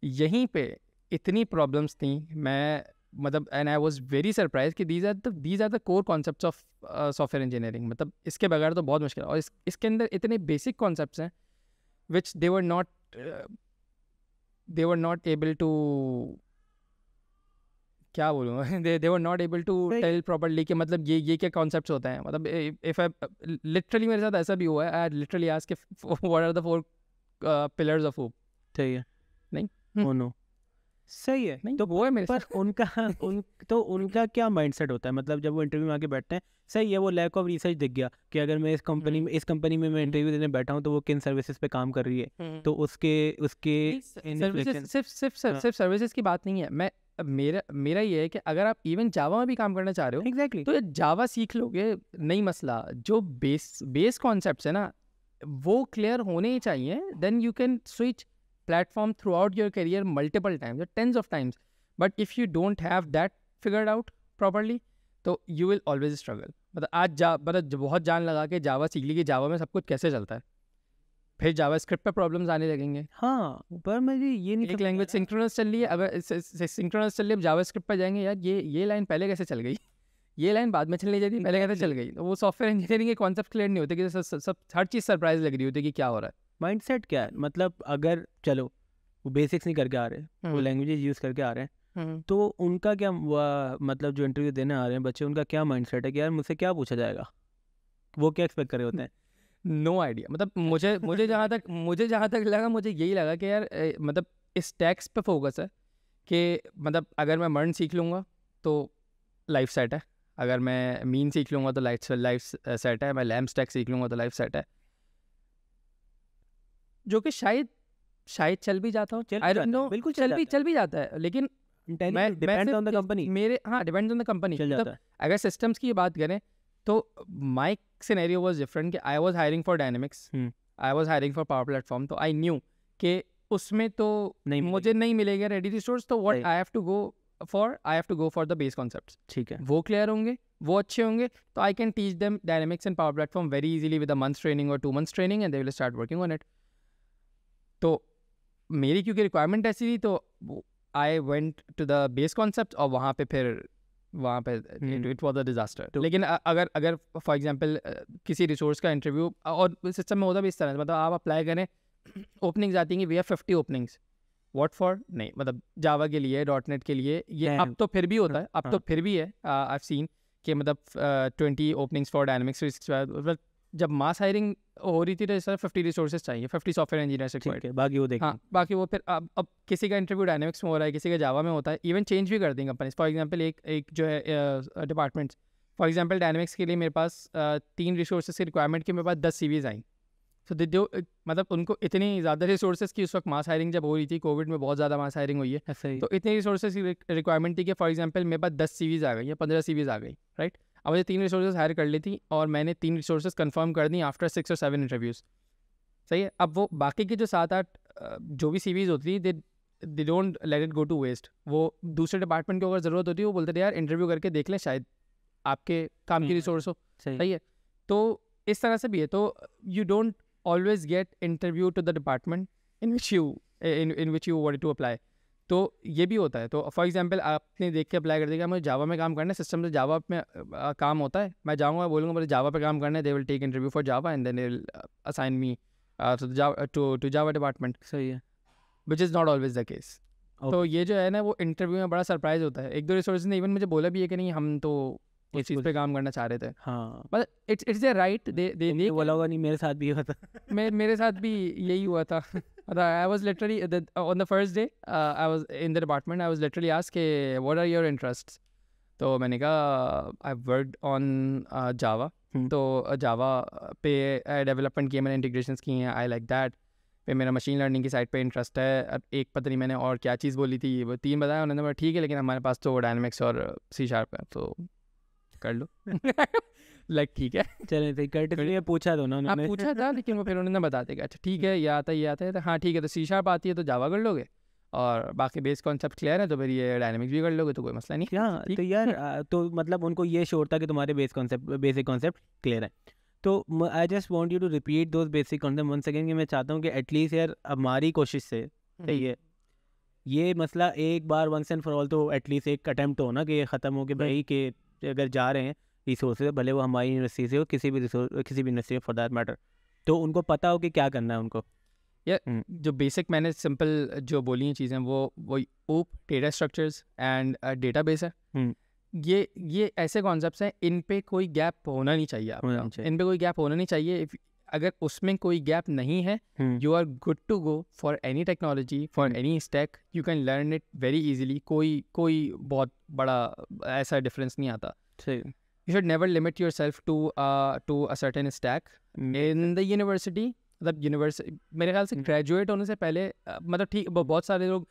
यहीं पे इतनी प्रॉब्लम्स थी, मैं मतलब and I was very surprise कि these are the core concepts of software engineering. मतलब इसके बगैर तो बहुत मुश्किल है. और इसके अंदर इतने बेसिक कॉन्सेप्ट्स हैं which they were not able to, क्या बोलूँ, they were not able to tell properly कि मतलब ये क्या कॉन्सेप्ट्स होते हैं. मतलब इफ आई लिटरली, मेरे साथ ऐसा भी हुआ है, I literally asked what are the 4 pillars of OOP. सही है. नहीं, ओ नो, सही है. नहीं, तो वो है मेरे पर उनका क्या माइंडसेट होता है? मतलब जब वो इंटरव्यू में आके बैठते हैं, सही है, वो लैक ऑफ रिसर्च दिख गया कि अगर मैं इस कंपनी में मैं इंटरव्यू देने बैठा हूँ तो वो किन सर्विसेज पे काम कर रही है, तो उसके सिर्फ सर्विसेज की बात नहीं है. मेरा ये है कि अगर आप इवन जावा में भी काम करना चाह रहे हो, एग्जैक्टली, तो जावा सीख लोगे, नहीं मसला. जो बेस कॉन्सेप्ट्स है ना वो क्लियर होने ही चाहिए. Then you can switch platform throughout your career multiple times or tens of times, but if you don't have that figured out properly तो you will always struggle. मतलब बहुत जान लगा के जावा सीख ली कि जावा में सब कुछ कैसे चलता है, फिर जावा स्क्रिप्ट पे प्रॉब्लम्स आने लगेंगे. हाँ, पर मुझे ये नहीं, एक लैंग्वेज सिंक्रोनस चल रही है, अगर सिंक्रोनस चल रही है, जावा स्क्रिप्ट पर जाएंगे, यार ये लाइन पहले कैसे चल गई, ये लाइन बाद में चलनी चाहिए, पहले कैसे चल गई. तो वो सॉफ्टवेयर इंजीनियरिंग के कॉन्सेप्ट क्लियर नहीं होते कि सब हर चीज़ सरप्राइज लग रही होती है कि क्या हो रहा है. माइंडसेट क्या है? मतलब अगर चलो वो बेसिक्स नहीं करके आ रहे, वो लैंग्वेजेस यूज़ करके आ रहे हैं, तो उनका क्या मतलब जो इंटरव्यू देने आ रहे हैं बच्चे, उनका क्या माइंडसेट है कि यार मुझसे क्या पूछा जाएगा, वो क्या एक्सपेक्ट कर रहे होते हैं? No idea. मतलब मुझे जहाँ तक लगा, मुझे यही लगा कि यार मतलब इस टैक्स पे फोकस है कि मतलब अगर मैं मर्न सीख लूँगा तो लाइफ सेट है, अगर मैं मीन सीख लूँगा तो लाइफ सेट है, मैं लैम्प स्टैक सीख लूँगा तो लाइफ सेट है, जो कि शायद चल भी जाता हूँ. आई डोंट नो, बिल्कुल चल भी जाता है, लेकिन depends on the company. Depends on the company. मतलब अगर सिस्टम्स की बात करें तो माय सिनेरियो वाज डिफरेंट कि I was hiring for dynamics, I was hiring for power platform. तो आई न्यू कि उसमें तो मुझे नहीं मिलेगा रेडी रिसोर्स, तो what I have to go for the base concepts. ठीक है, वो क्लियर होंगे, वो अच्छे होंगे, तो I can teach them dynamics and power platform very easily with a month training और 2 months training, and they will start working on it. तो मेरी क्योंकि रिक्वायरमेंट ऐसी थी, तो I went to the base concept, और वहाँ पे इट वाज अ डिजास्टर. लेकिन अगर फॉर एग्जांपल किसी रिसोर्स का इंटरव्यू, और सिस्टम में होता भी इस तरह, मतलब आप अप्लाई करें, ओपनिंग्स आती हैं कि we have 50 openings, what for, नहीं मतलब जावा के लिए, .NET के लिए, ये अब तो फिर भी होता है, अब तो फिर भी है. आई हैव सीन कि मतलब 20 ओपनिंग्स फॉर डायनेमिक्स 365. जब मास हायरिंग हो रही थी तो सर 50 रिसोर्सेज चाहिए, 50 सॉफ्टवेयर इंजीनियर्स रिक्वायर्ड. बाकी वो देखें. हाँ, बाकी वो फिर अब किसी का इंटरव्यू डायनेमिक्स में हो रहा है, किसी का जावा में होता है, इवन चेंज भी कर देंगे कंपनीज. फॉर एग्जांपल एक जो है डिपार्टमेंट्स, फॉर एग्जांपल डायनेमिक्स के लिए मेरे पास 3 रिसोर्सेज की रिक्वायरमेंट की मेरे पास 10 CVs आई। तो दे जो मतलब उनको इतनी ज़्यादा रिसोर्सेज की उस वक्त मास हायरिंग जब हो रही थी, कोविड में बहुत ज़्यादा मास हायरिंग हुई है, तो इतनी रिसोर्सेज की रिक्वायरमेंट थी कि फॉर एग्जांपल मेरे पास 10 CVs आ गई या 15 CVs आ गई, राइट। अब मुझे 3 रिसोर्सेज हायर कर ली थी और मैंने 3 रिसोर्सेज कंफर्म कर दी आफ्टर 6 और 7 इंटरव्यूज़, सही है। अब वो बाकी के जो 7-8 जो भी CVs होती थी, they don't let it go to waste. वो दूसरे डिपार्टमेंट को अगर ज़रूरत होती है वो बोलते थे यार इंटरव्यू करके देख लें, शायद आपके काम की रिसोर्स हो, सही है। तो इस तरह से भी है। तो you don't always get interview to the department in which you wanted to apply। तो ये भी होता है। तो फॉर एग्जांपल आपने देख के अप्लाई कर दिया मुझे जावा में काम करना है, सिस्टम से जावा में काम होता है, मैं जाऊँगा बोलूँगा मुझे जावा पे काम करना है, they will take interview for Java and then they will assign me to Java department, सही है, which is not always the case. तो ये जो है ना वो इंटरव्यू में बड़ा सरप्राइज होता है। 1-2 रिसोर्सेज ने इवन मुझे बोला भी है कि नहीं हम तो इस चीज़ पे काम करना चाह रहे थे। हाँ, मतलब इट्स देयर राइट, दे बोला होगा नहीं, मेरे साथ भी हुआ था। मेरे साथ भी यही हुआ था। I was literally on the first day I was in the department, I was literally asked what are your interests। तो मैंने कहा I've worked on Java। तो Java पे डेवलपमेंट किए मैंने, इंटीग्रेशंस किए हैं, आई लाइक दैट। फिर मेरा मशीन लर्निंग की साइड पे इंटरेस्ट है। अब एक पता नहीं मैंने और क्या चीज़ बोली थी, वो 3 बताया उन्होंने, बोला ठीक है लेकिन हमारे पास तो डायनेमिक्स और C# है तो कर लो। लाइक ठीक है चले थे कर्टली पूछा तो ना उन्होंने, पूछा था लेकिन वो फिर उन्होंने बता दिया अच्छा ठीक है ये आता है तो हाँ ठीक है, तो C# आती है तो जावा कर लोगे और बाकी बेस कॉन्सेप्ट क्लियर है तो फिर ये डायनेमिक्स भी कर लोगे तो कोई मसला नहीं। हाँ तो यार तो मतलब उनको ये श्योर था कि तुम्हारे बेसिक कॉन्सेप्ट क्लियर है। तो I just want you to repeat those basic concept one second, कि मैं चाहता हूँ कि एटलीस्ट यार हमारी कोशिश से सही है ये मसला एक बार वंस एंड फॉर ऑल तो एटलीस्ट एक अटैम्प्ट हो ना कि ये ख़त्म हो कि भाई कि अगर जा रहे हैं रिसोर्सेज, भले वो हमारी यूनिवर्सिटी से हो, किसी भी यूनिवर्सिटी फॉर दैट मैटर, तो उनको पता हो कि क्या करना है उनको। या जो बेसिक मैंने सिंपल जो बोली हैं चीज़ें वो OOP data structures and database है। ये ऐसे कॉन्सेप्ट्स हैं, इन पे कोई गैप होना नहीं चाहिए आपका, इन पे कोई गैप होना नहीं चाहिए। अगर उसमें कोई गैप नहीं है, you are good to go for any technology, for any stack, you can learn it very easily. कोई बहुत बड़ा ऐसा डिफरेंस नहीं आता। You should never limit yourself to a certain stack in the university। मतलब मेरे ख्याल से ग्रेजुएट होने से पहले मतलब ठीक बहुत सारे लोग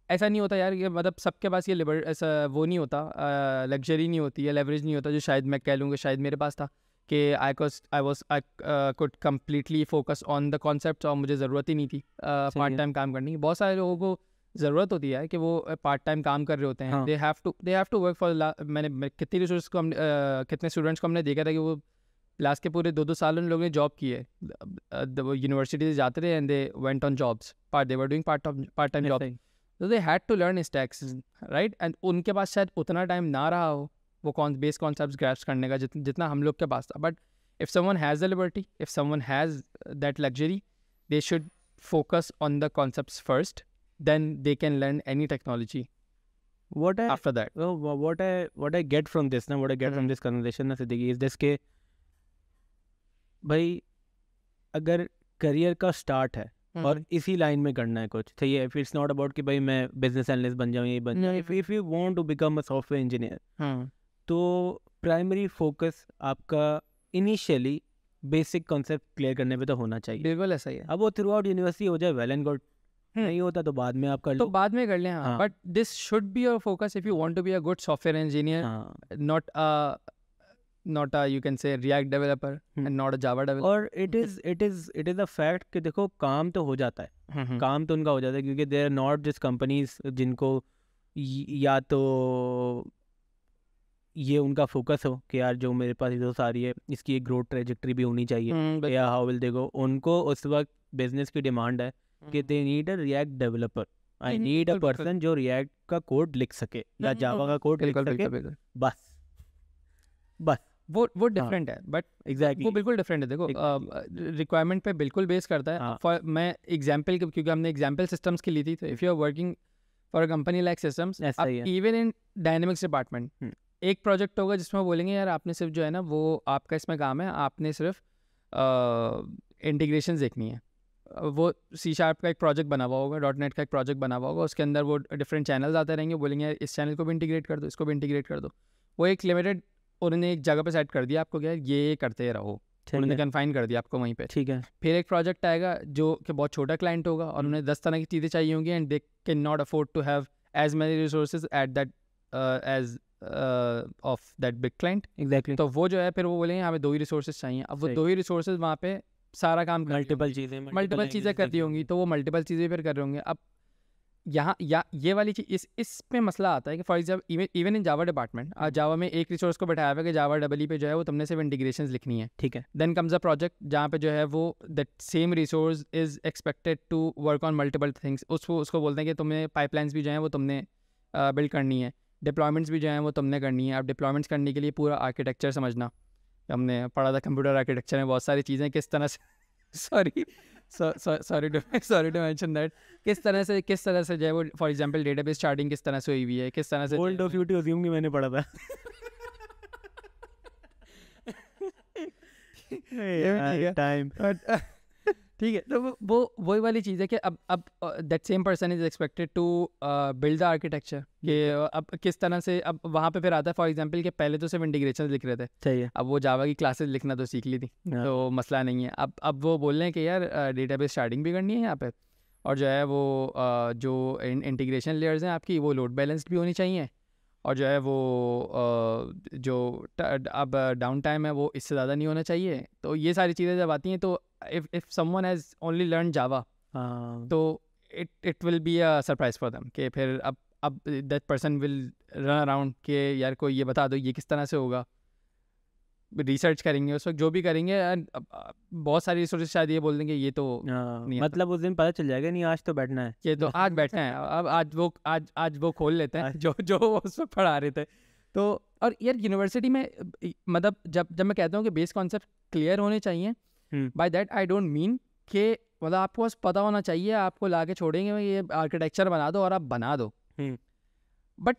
ऐसा नहीं होता यार, ये मतलब सबके पास ये ऐसा वो नहीं होता, लग्जरी नहीं होती है, लेवरेज नहीं होता जो शायद मैं कह लूँगा शायद मेरे पास था कि I could completely focus on the concept और मुझे ज़रूरत ही नहीं थी पार्ट टाइम काम करने की। बहुत सारे लोगों को ज़रूरत होती है कि वो पार्ट टाइम काम कर रहे होते हैं, they have to work for. मैंने कितनी रिसोर्स को कितने स्टूडेंट्स को हमने देखा था कि वो लास्ट के पूरे 2-2 साल उन लोगों ने जॉब की है, वो यूनिवर्सिटी से जाते थे and they went on jobs, they were doing part time job, तो they had to learn stacks, right. And उनके पास शायद उतना टाइम ना रहा हो वो बेस कॉन्सेप्ट्स ग्रैस्प करने का जितना हम लोग के पास था। But if someone has the liberty, if someone has that luxury, they should focus on the concepts first, then they can learn any technology after that. What I get from this now, what I get from this conversation na Siddiqui, is this के भाई अगर career का start है और इसी line में करना है कुछ, तो ये इफ इट्स नॉट अबाउट कि भाई मैं बिजनेस एनालिस्ट बन जाऊँ, ये बन जाऊँ, if you want to become a software engineer, तो प्राइमरी फोकस आपका इनिशियली बेसिक कॉन्सेप्ट क्लियर करने पे तो होना चाहिए। बिल्कुल ऐसा ही है। अब वो थ्रू आउट यूनिवर्सिटी हो जाए वेल एंड गुड, नहीं होता तो बाद में आप कर लो, तो बाद में कर लें। हाँ, but this should be your focus if you want to be a good software engineer, not a you can say React developer and not a Java developer। और it is a fact कि देखो काम तो हो जाता है, काम तो उनका हो जाता है क्योंकि they are not just companies जिनको या तो ये उनका फोकस हो कि यार जो मेरे पास रिसोर्स आ रही है इसकी एक ग्रोथ ट्रेजेक्टरी भी होनी चाहिए, या हाउ विल देखो उनको उस वक्त बिजनेस की डिमांड है कि they need a react developer, I need a person जो रिएक्ट का कोड लिख सके या जावा का कोड लिख सके, बस वो डिफरेंट है। बट एग्जैक्टली वो बिल्कुल डिफरेंट है। देखो रिक्वायरमेंट पे बिल्कुल बेस करता है। फॉर मैं एग्जांपल क्योंकि हमने एग्जांपल सिस्टम्स की ली थी, तो if you are working for a company like systems, even in dynamics department एक प्रोजेक्ट होगा जिसमें बोलेंगे यार आपने सिर्फ जो है ना वो आपका इसमें काम है, आपने सिर्फ इंटीग्रेशन देखनी है। वो C# का एक प्रोजेक्ट बना हुआ होगा, .NET का एक प्रोजेक्ट बना हुआ होगा, उसके अंदर वो डिफरेंट चैनल्स आते रहेंगे, बोलेंगे यार इस चैनल को भी इंटीग्रेट कर दो, इसको भी इंटीग्रेट कर दो। वो एक लिमिटेड उन्होंने एक जगह पे सेट कर दिया आपको, क्या ये करते रहो, उन्होंने कन्फाइन कर दिया आपको वहीं पे, ठीक है। फिर एक प्रोजेक्ट आएगा जो कि बहुत छोटा क्लाइंट होगा और उन्हें 10 तरह की चीज़ें चाहिए होंगी and they can not afford to have as many resources at that age of that big client. Exactly. तो वो जो है फिर वो बोलेंगे हमें 2 ही रिसोर्सेज चाहिए। अब वो 2 ही रिसोर्सेज वहाँ पे सारा काम मल्टीपल चीज़ें करती होंगी, तो वो मल्टीपल चीज़ें फिर कर रहे होंगे। अब यहाँ ये वाली चीज़ इस पे मसला आता है कि for example even in Java department, आज जावा में एक रिसोर्स को बैठाया हुआ है कि जावा डबल पे जो है वो तुमने सिर्फ इंटीग्रेशंस लिखनी है, ठीक है। देन कम्स अ प्रोजेक्ट जहाँ पे जो है वो that same resource is expected to work on multiple things. उसको बोलते हैं कि तुम्हें पाइपलाइंस भी जो है वो तुमने बिल्ड करनी है, डिप्लॉयमेंट्स भी जो है वो तुमने करनी है। अब डिप्लॉयमेंट्स करने के लिए पूरा आर्किटेक्चर समझना, हमने पढ़ा था कंप्यूटर आर्किटेक्चर में बहुत सारी चीज़ें किस तरह से सॉरी टू मेंशन दैट, किस तरह से जो है वो फॉर एग्जांपल डेटाबेस चार्टिंग किस तरह से हुई हुई है, किस तरह से old of you to assume कि मैंने पढ़ा था। टाइम ठीक है। तो वो वही वाली चीज़ है कि अब that same person is expected to build the architecture कि अब किस तरह से, अब वहाँ पे फिर आता है फॉर एग्जांपल कि पहले तो सिर्फ इंटीग्रेशन लिख रहे थे, चाहिए, अब वो जावा की क्लासेस लिखना तो सीख ली थी, तो मसला नहीं है। अब वो बोल रहे हैं कि यार डेटाबेस स्टार्टिंग भी करनी है यहाँ पे, और जो है वो जो इंटीग्रेशन लेयर्स हैं आपकी वो लोड बैलेंस्ड भी होनी चाहिए, और जो है वो जो अब डाउन टाइम है वो इससे ज़्यादा नहीं होना चाहिए। तो ये सारी चीज़ें जब आती हैं तो if someone has only learn Java तो it will be a surprise for them कि फिर अब that person will run around कि यार कोई ये बता दो ये किस तरह से होगा, रिसर्च करेंगे उस वक्त जो भी करेंगे, बहुत सारी रिसोर्सेज शायद ये बोल देंगे ये तो नहीं, मतलब उस दिन पता चल जाएगा नहीं आज तो बैठना है, ये तो आज बैठना है, अब आज वो खोल लेते हैं जो उस वक्त पढ़ा रहे थे। तो और यार यूनिवर्सिटी में मतलब जब मैं कहता हूँ कि बेस कॉन्सेप्ट क्लियर होने चाहिए, by that I don't mean कि मतलब आपको बस पता होना चाहिए, आपको ला के छोड़ेंगे ये आर्किटेक्चर बना दो और आप बना दो, बट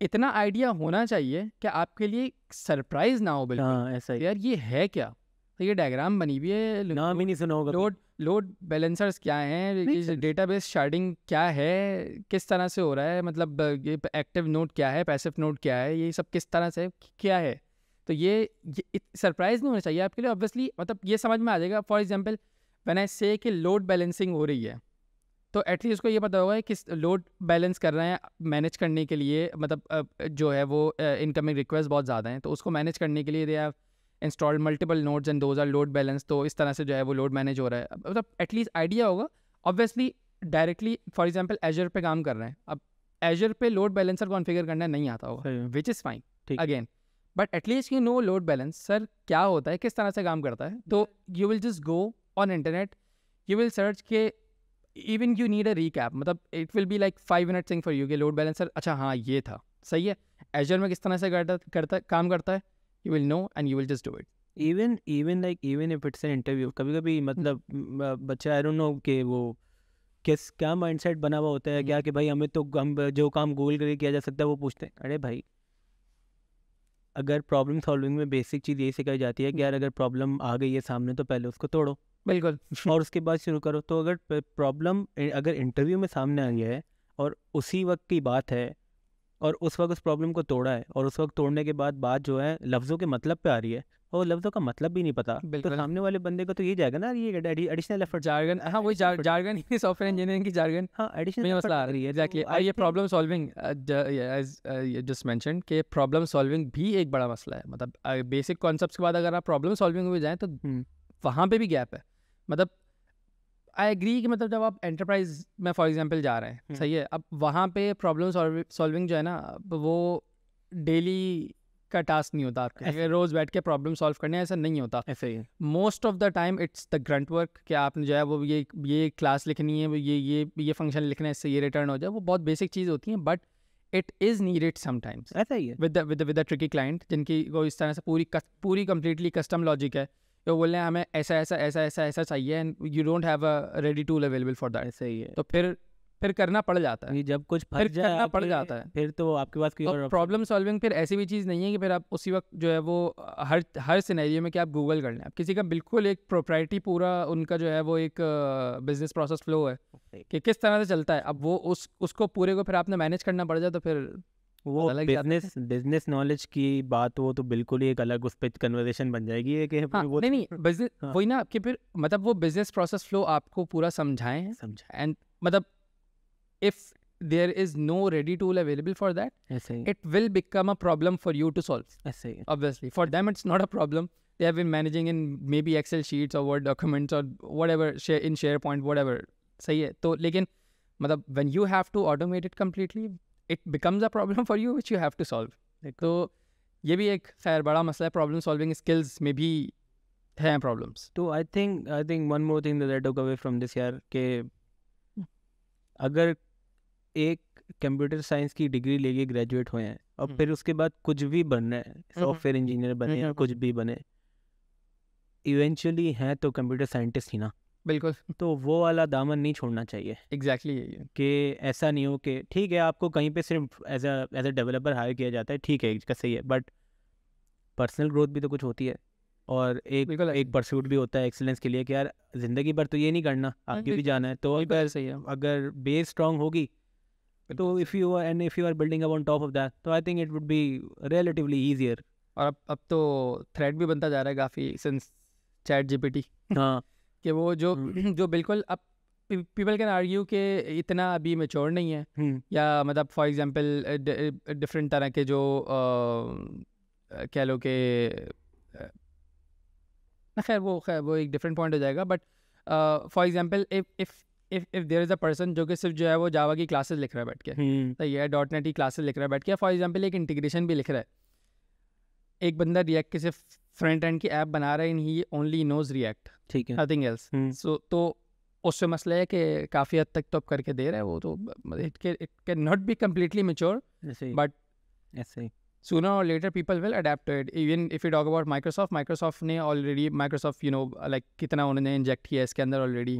इतना आइडिया होना चाहिए कि आपके लिए सरप्राइज ना हो बिल्कुल। हाँ, ऐसा ही। यार ये है क्या, तो ये डायग्राम बनी हुई है, नाम ही नहीं सुना होगा। लोड बैलेंसर्स क्या हैं, डेटाबेस शार्डिंग क्या है, किस तरह से हो रहा है, मतलब ये एक्टिव नोड क्या है, पैसिव नोड क्या है, ये सब किस तरह से क्या है। तो ये सरप्राइज नहीं होना चाहिए आपके लिए, ऑब्वियसली मतलब ये समझ में आ जाएगा। फॉर एग्जांपल व्हेन आई से कि लोड बैलेंसिंग हो रही है, तो एटलीस्ट उसको ये पता होगा कि किस लोड बैलेंस कर रहे हैं मैनेज करने के लिए, मतलब जो है वो इनकमिंग रिक्वेस्ट बहुत ज़्यादा हैं, तो उसको मैनेज करने के लिए they have installed multiple nodes and those are load balance, तो इस तरह से जो है वो लोड मैनेज हो रहा है, मतलब एटलीस्ट आइडिया होगा। Obviously directly for example Azure पे काम कर रहे हैं, अब एजर पे लोड बैलेंसर कॉन्फ़िगर करना नहीं आता होगा, which is fine again, but at least you know load balancer क्या होता है, किस तरह से काम करता है। तो you will just go on internet, you will search के even you need a recap, मतलब it will be like 5 minute thing for you कि लोड बैलेंसर अच्छा हाँ ये था, सही है, एजर में किस तरह से काम करता है, you will know and you will just do it. Even if it's an interview, कभी मतलब बच्चे I don't know कि वो क्या माइंडसेट बना हुआ होता है क्या कि भाई हमें तो हम जो काम गूगल करके किया जा सकता है वो पूछते हैं। अरे भाई अगर प्रॉब्लम सॉल्विंग में बेसिक चीज़ यही सिखाई जाती है कि यार अगर प्रॉब्लम आ गई है सामने तो पहले उसको तोड़ो, बिल्कुल, और उसके बाद शुरू करो। तो अगर प्रॉब्लम अगर इंटरव्यू में सामने आई है और उसी वक्त की बात है और उस वक्त उस प्रॉब्लम को तोड़ा है और उस वक्त तोड़ने के बाद बात जो है लफ्ज़ों के मतलब पे आ रही है और लफ्ज़ों का मतलब भी नहीं पता, तो सामने वाले बंदे को तो ये जाएगा ना ये एडिशनल एफर्ट, जार्गन, हाँ वही जार्गन ही सॉफ्टवेयर इंजीनियरिंग की जार्गन, हाँ एडिशनल मसला आ रही है। एग्जैक्टली, ये problem solving as you just mentioned कि प्रॉब्लम सॉल्विंग भी एक बड़ा मसला है, मतलब बेसिक कॉन्सेप्ट्स के बाद अगर आप प्रॉब्लम सॉल्विंग में जाएँ तो वहाँ पे भी गैप है। मतलब आई एग्री कि मतलब जब आप एंटरप्राइज में फॉर एग्जांपल जा रहे हैं, सही है, अब वहाँ पे प्रॉब्लम सॉल्विंग जो है ना वो डेली का टास्क नहीं होता आपके, रोज़ बैठ के प्रॉब्लम सॉल्व करने ऐसा नहीं होता। ऐसे ही most of the time it's the grunt work कि आपने जो है वो ये क्लास लिखनी है, ये फंक्शन लिखना है, इससे ये रिटर्न हो जाए, वो बहुत बेसिक चीज़ होती हैं, but it is needed sometimes. ऐसा ही है विद द ट्रिकी क्लाइंट जिनकी को इस तरह से पूरी कंप्लीटली कस्टम लॉजिक है, तो बोल रहे हैं हमें ऐसा चाहिए and you don't have a ready tool available for that. ऐसा ही है, तो फिर करना पड़ जाता है, जब कुछ फंस जाए करना पड़ जाता है, फिर तो आपके पास कोई और प्रॉब्लम सॉल्विंग फिर ऐसी भी चीज़ नहीं है कि फिर आप उसी वक्त जो है वो हर सिनेरियो में कि आप गूगल कर लें, आप किसी का बिल्कुल एक प्रोप्राइटरी पूरा उनका जो है वो एक बिजनेस प्रोसेस फ्लो है कि किस तरह से चलता है, अब वो उसको पूरे को फिर आपने मैनेज करना पड़ जाए तो फिर वो बिजनेस नॉलेज की बात हो तो बिल्कुल ही एक अलग उस पे कन्वर्सेशन बन जाएगी है कि वो नहीं बिजनेस वही ना कि फिर मतलब वो बिजनेस प्रोसेस फ्लो आपको पूरा समझाएं एंड मतलब if there is no ready tool available for that, it will become a problem for you to solve. Obviously for them it's not a problem. They have been managing in maybe Excel sheets or Word documents or whatever, in SharePoint, whatever. सही है तो लेकिन मतलब when you have to automate it completely, it becomes a problem for you which you have to solve. तो ये भी एक खैर बड़ा मसला है. प्रॉब्लम सॉल्विंग स्किल्स में भी हैं प्रॉब्लम्स. तो I think one more thing that I took away from this यार के अगर एक कंप्यूटर साइंस की डिग्री लेके ग्रेजुएट हुए हैं और फिर उसके बाद कुछ भी बनना है, सॉफ्टवेयर इंजीनियर बने या कुछ भी बने, इवेंचुअली हैं तो कंप्यूटर साइंटिस्ट ही ना. बिल्कुल. तो वो वाला दामन नहीं छोड़ना चाहिए. एग्जैक्टली कि ऐसा नहीं हो कि ठीक है आपको कहीं पे सिर्फ एज अ डेवलपर हायर किया जाता है, ठीक है इसका सही है, बट पर्सनल ग्रोथ भी तो कुछ होती है और एक परस्यूट भी होता है एक्सीलेंस के लिए कि यार जिंदगी भर तो ये नहीं करना, आगे भी जाना है. तो अगर बेस स्ट्रांग होगी तो if you are building up on top of that, तो I think it would be relatively easier. और अब तो थ्रेड भी बनता जा रहा है काफ़ी since ChatGPT. हाँ कि वो जो बिल्कुल अब people can argue कि इतना अभी mature नहीं है या मतलब for example different तरह के जो कह लो कि खैर वो एक different point हो जाएगा. but for example if there is a person जो कि सिर्फ जो है वो जावा की क्लासेस लिख रहा है बैठ के, तो ये .NET की क्लासेस लिख रहा है बैठ के, फॉर एग्जांपल एक इंटीग्रेशन भी लिख रहा है. एक बंदा रिएक्ट के सिर्फ फ्रंट एंड की ऐप बना रहा है, ही ओनली नोज रिएक्ट, ठीक है, नथिंग एल्स. सो तो उससे मसला है कि काफ़ी हद तक तो अब करके दे रहा है वो, तो it can not be completely mature, but ऐसे sooner or later people will adapt to it. Even if you talk about Microsoft ने already Microsoft like कितना उन्होंने इंजेक्ट किया इसके अंदर already.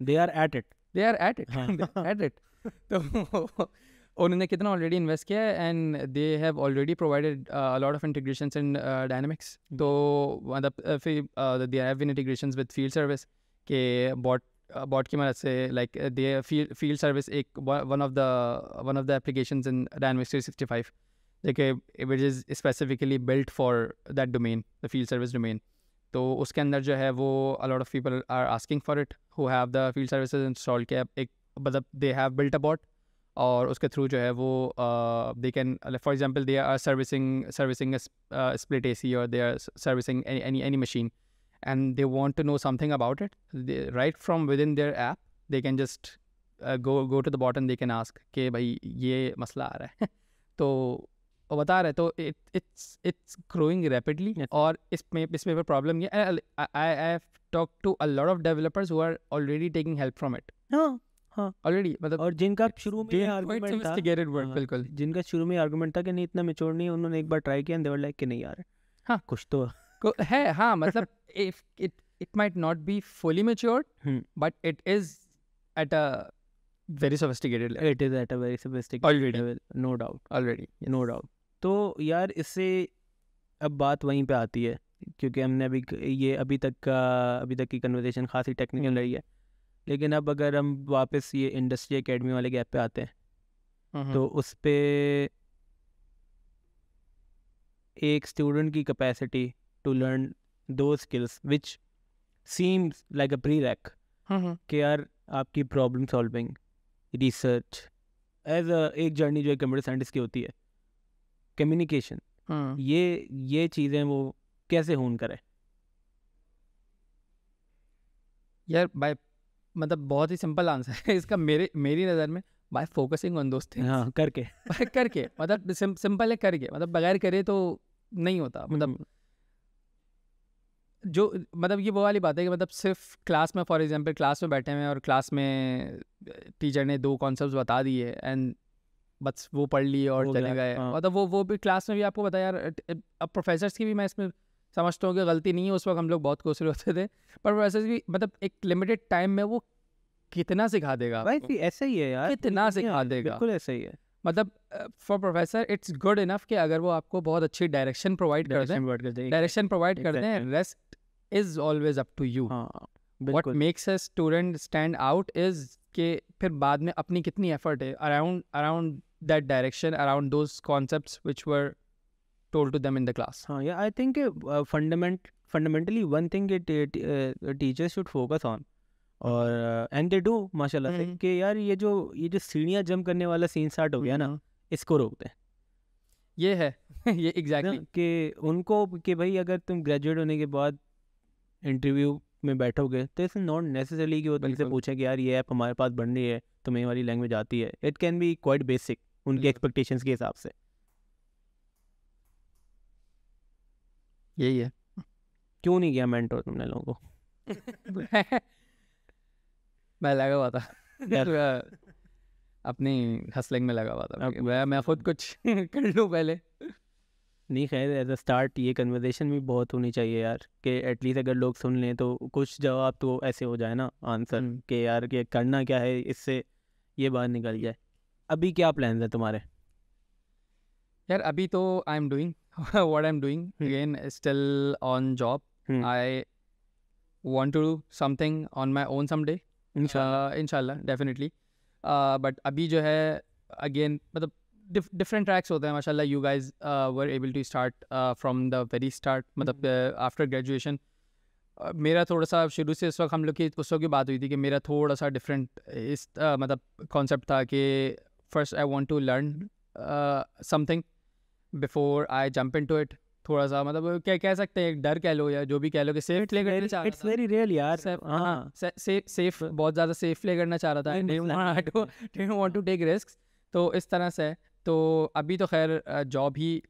they are at it they are at it तो उन्होंने कितना ऑलरेडी इन्वेस्ट किया है and they have already provided a lot of integrations in dynamics. तो मतलब फिर they have been integrations with field service के बॉट की मदद से, लाइक दे फील्ड सर्विस एक one of the applications in dynamics 365 देखिए which is specifically built for that domain, the field service domain. तो उसके अंदर जो है वो a lot of people are asking for it who have the field services installed के एक मतलब they have built a bot और उसके थ्रू जो है वो they can for example they are servicing a split AC or they are servicing any machine and they want to know something about it. Right from within their app they can just go to the bot and they can ask कि भाई ये मसला आ रहा है तो वो बता रहे. तो इट्स ग्रोइंग रैपिडली और इसमें पर प्रॉब्लम ये I have talk to a lot of developers who are already taking help from it. हाँ ऑलरेडी मतलब और जिनका शुरू में आर्गुमेंट था, बिल्कुल जिनका शुरू में आर्गुमेंट था कि नहीं इतना मैच्योर नहीं है, उन्होंने एक बार ट्राई किया एंड दे वर लाइक कि नहीं यार हाँ कुछ तो है. हाँ मतलब it might not be fully matured but it is at a very sophisticated level. It is at a very sophisticated level, no doubt. तो यार इससे अब बात वहीं पे आती है क्योंकि हमने अभी तक की कन्वर्सेशन खासी टेक्निकल रही है, लेकिन अब अगर हम वापस ये इंडस्ट्री एकेडमी वाले गैप पे आते हैं तो उस पे एक स्टूडेंट की कैपेसिटी टू लर्न दो skills which seems like a prereq कि यार आपकी प्रॉब्लम सॉल्विंग, रिसर्च एज एक जर्नी जो है कंप्यूटर साइंटिस्ट की होती है, कम्युनिकेशन, ये चीज़ें वो कैसे होन करे यार. बाय मतलब बहुत ही सिंपल आंसर है इसका मेरी नज़र में, bye focusing on those things. हाँ करके मतलब सिंपल है, करके मतलब बगैर करे तो नहीं होता. मतलब जो मतलब ये वो वाली बात है कि मतलब सिर्फ क्लास में फॉर एग्जांपल क्लास में बैठे हुए हैं और क्लास में टीचर ने 2 कॉन्सेप्ट्स बता दिए एंड बस वो पढ़ लिए और चले गए. मतलब वो भी क्लास में भी आपको बताया यार. अब प्रोफेसर्स की भी मैं इसमें समझता हूँ कि गलती नहीं है, उस वक्त हम लोग बहुत कोसरे होते थे, पर प्रोफेसर्स भी मतलब एक लिमिटेड टाइम में वो कितना सिखा देगा. भाई ऐसा ही है यार, कितना सिखा देगा, बिल्कुल ऐसा ही है. मतलब for professor it's good enough कि अगर वो आपको बहुत अच्छी डायरेक्शन प्रोवाइड कर दें, rest is always up to you. What makes a student stand out is कि फिर बाद में अपनी कितनी एफर्ट है around that direction around those concepts which were told to them in the class. Yeah, I think fundamentally one thing teachers should focus on, और and they do माशाल्लाह से, कि यार ये जो सीढ़ियाँ जंप करने वाला सीन स्टार्ट हो गया ना, इसको रोकते हैं. ये है ये एग्जैक्टली कि उनको कि भाई अगर तुम ग्रेजुएट होने के बाद इंटरव्यू में बैठोगे तो इट्स नॉट नेसेसरली कि वो तुमसे पूछे कि यार ये ऐप हमारे पास बन रही है, तुम्हें वाली लैंग्वेज आती है. It can be quite basic उनके एक्सपेक्टेशंस के हिसाब से. यही है. क्यों नहीं किया मेंटोर तुमने लोगों को? मैं लगा हुआ था अपनी हसलिंग में लगा हुआ था. मैं खुद कुछ कर लूँ पहले. नहीं, खैर एज अ स्टार्ट ये कन्वर्सेशन भी बहुत होनी चाहिए यार, कि एटलीस्ट अगर लोग सुन लें तो कुछ जवाब तो ऐसे हो जाए ना, आंसर कि यार कि करना क्या है, इससे ये बात निकल जाए. अभी क्या प्लान है तुम्हारे? यार अभी तो I am doing what I am doing, again still on job. I want to do something on my own someday, इंशाल्लाह डेफिनेटली. बट अभी जो है अगेन मतलब डिफरेंट ट्रैक्स होते हैं माशाल्लाह. You guys were able to start from the very start, मतलब after graduation. मेरा थोड़ा सा शुरू से इस वक्त हम लोग की उस वक्त की बात हुई थी कि मेरा थोड़ा सा डिफरेंट इस मतलब कॉन्सेप्ट था कि first I want to learn something before I jump into it. थोड़ा सा मतलब क्या कह सकते हैं, डर कह लो या जो भी कह लो, कि सेफ प्ले करना चाह रहा था. इट्स वेरी रियल यार. हाँ, सेफ बहुत ज़्यादा सेफ प्ले करना चाह रहा था. I don't want to take risk. तो इस तरह से तो अभी तो खैर जॉब ही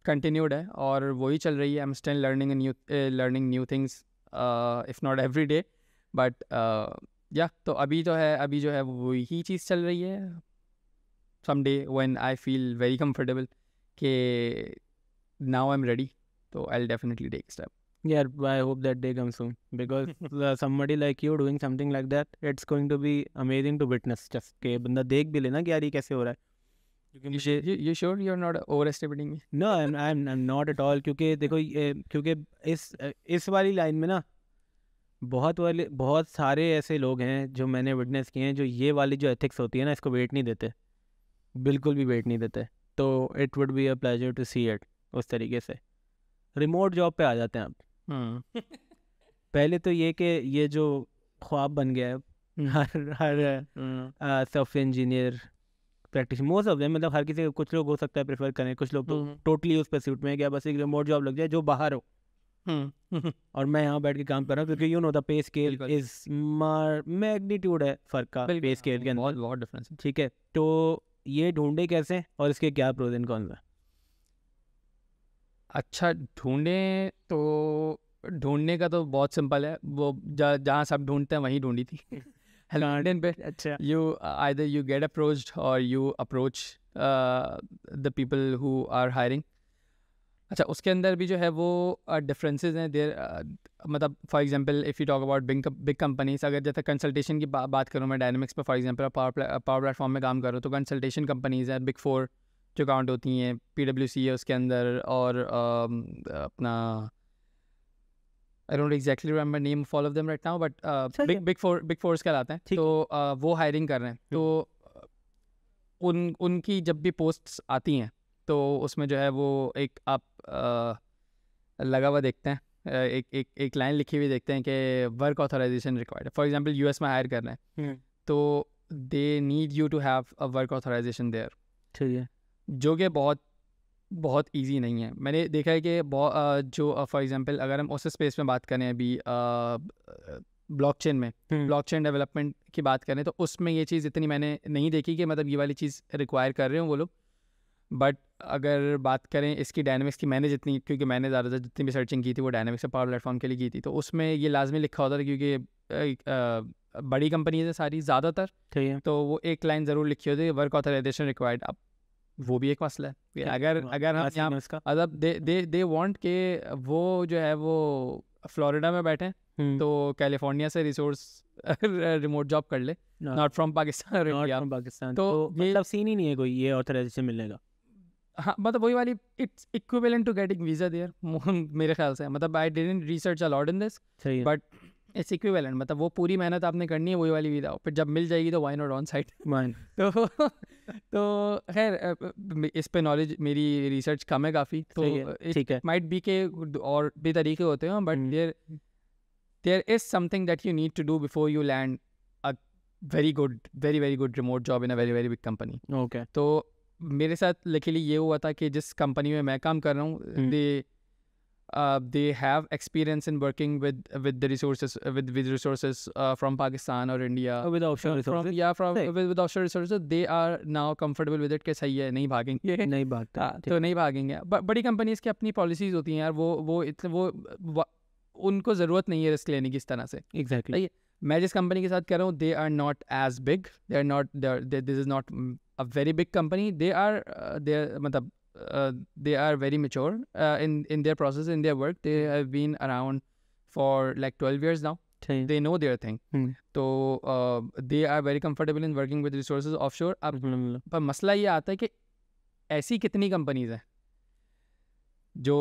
कंटिन्यूड है और वही चल रही है. I am still learning new things if not every day, but या तो अभी जो है वही चीज़ चल रही है. Some day when I feel very comfortable कि now I'm ready, so I'll definitely take a step. Yeah, I hope that day comes soon, because somebody like you doing something like that, it's going to be amazing to witness. Just के बंदा देख भी लेना कि यार ये कैसे हो रहा है. You sure you're not overestimating me? No, I'm not at all. क्योंकि देखो क्योंकि इस वाली लाइन में ना बहुत सारे ऐसे लोग हैं जो मैंने विटनेस किए हैं, जो ये वाली जो एथिक्स होती है ना, इसको वेट नहीं देते, बिल्कुल भी वेट नहीं देते. तो it would be a pleasure to see it उस तरीके से. रिमोट जॉब पे आ जाते हैं अब. पहले तो ये कि ये जो ख्वाब बन गया है हर software engineer practice most of them, मतलब हर किसी को, कुछ लोग हो सकता है प्रेफर करें, कुछ लोग तो टोटली उस परस्यूट में गया, बस एक रिमोट जॉब लग जाए जो बाहर हो. और मैं यहाँ बैठ के काम कर रहा हूँ, क्योंकि you know the pay scale is magnitude है फर्क का पे स्केल के अंदर, बहुत डिफरेंस है. ठीक है, तो ये ढूंढे कैसे और इसके क्या प्रोज एंड कॉन्स हैं? अच्छा, ढूंढने का तो बहुत सिंपल है. वो जहाँ सब ढूंढते हैं वहीं ढूंढी थी. LinkedIn पे. अच्छा. either you get approached or you approach the people who are hiring. अच्छा, उसके अंदर भी जो है वो डिफरेंसेस हैं देयर. मतलब for example if you talk about big companies, अगर जैसे कंसल्टेशन की बात करूँ मैं, डायनामिक्स पे फॉर एग्जांपल पावर प्लेटफॉर्म में काम कर रहा हूँ, तो कंसल्टेशन कंपनीज हैं, बिग 4 जो काउंट होती हैं. PwC है उसके अंदर, और अपना I don't exactly remember name of all of them right now, but big force कहलाते हैं. तो वो हायरिंग कर रहे हैं. तो उनकी जब भी पोस्ट्स आती हैं तो उसमें जो है वो एक आप लगा हुआ देखते हैं, एक लाइन लिखी हुई देखते हैं कि work authorisation required. For example US में हायर कर रहे हैं, तो they need you to have a work authorisation there. ठीक है, जो कि बहुत इजी नहीं है. मैंने देखा है कि जो फॉर एग्जांपल अगर हम उस स्पेस में बात करें, अभी ब्लॉकचेन में ब्लॉकचेन डेवलपमेंट की बात करें, तो उसमें ये चीज़ इतनी मैंने नहीं देखी कि मतलब ये वाली चीज़ रिक्वायर कर रहे हो वो लोग. बट अगर बात करें इसकी डायनामिक्स की, मैंने क्योंकि मैंने ज़्यादातर जितनी भी सर्चिंग की थी वो डायनामिक्स और पावर प्लेटफॉर्म के लिए की थी, तो उसमें ये लाजमी लिखा होता था, क्योंकि बड़ी कंपनीज है सारी ज़्यादातर, तो वो एक लाइन ज़रूर लिखी होती है, वर्क ऑथराइजेशन रिक्वायर्ड. अब वो भी एक मसला है. अगर हम यहाँ मतलब दे वांट के वो जो है वो फ्लोरिडा में बैठे तो कैलिफोर्निया से रिसोर्स रिमोट जॉब कर ले, नॉट फ्रॉम पाकिस्तान. तो मतलब सीन ही नहीं है कोई ये ऑथराइजेशन मिलने का. हाँ, मतलब वही वाली it's equivalent to getting visa there मेरे ख्याल से. मतलब I didn't research a lot in this, but it's equivalent, मतलब वो पूरी मेहनत आपने करनी है, वही वाली वीज़ा, फिर जब मिल जाएगी तो व्हाई नॉट ऑन साइट। तो खैर इस पे नॉलेज मेरी रिसर्च कम है काफ़ी, तो इट माइट बी के और भी तरीके होते हैं, but there is something that you need to do before you land a very good remote job in a very very big company. Okay, तो मेरे साथ लकीली ये हुआ था कि जिस कंपनी में मैं काम कर रहा हूँ, they have experience in working with the resources with resources from Pakistan or India, with offshore resources, with offshore resources. They are now comfortable with it कि सही है, नहीं भागेंगे, नहीं भागता, तो नहीं भागेंगे। बड़ी कंपनीज की अपनी पॉलिसीज होती हैं यार, वो उनको ज़रूरत नहीं है रिस्क लेने की इस तरह से। एग्जैक्टली। मैं जिस कंपनी के साथ कह रहा हूँ, they are not as big, they are not, this is not a very big company, they are मतलब they are very mature in their process, in their work. They have been around for like 12 years now. They know their thing. So they are very comfortable in working with resources offshore. अब पर मसला ये आता है कि ऐसी कितनी companies हैं जो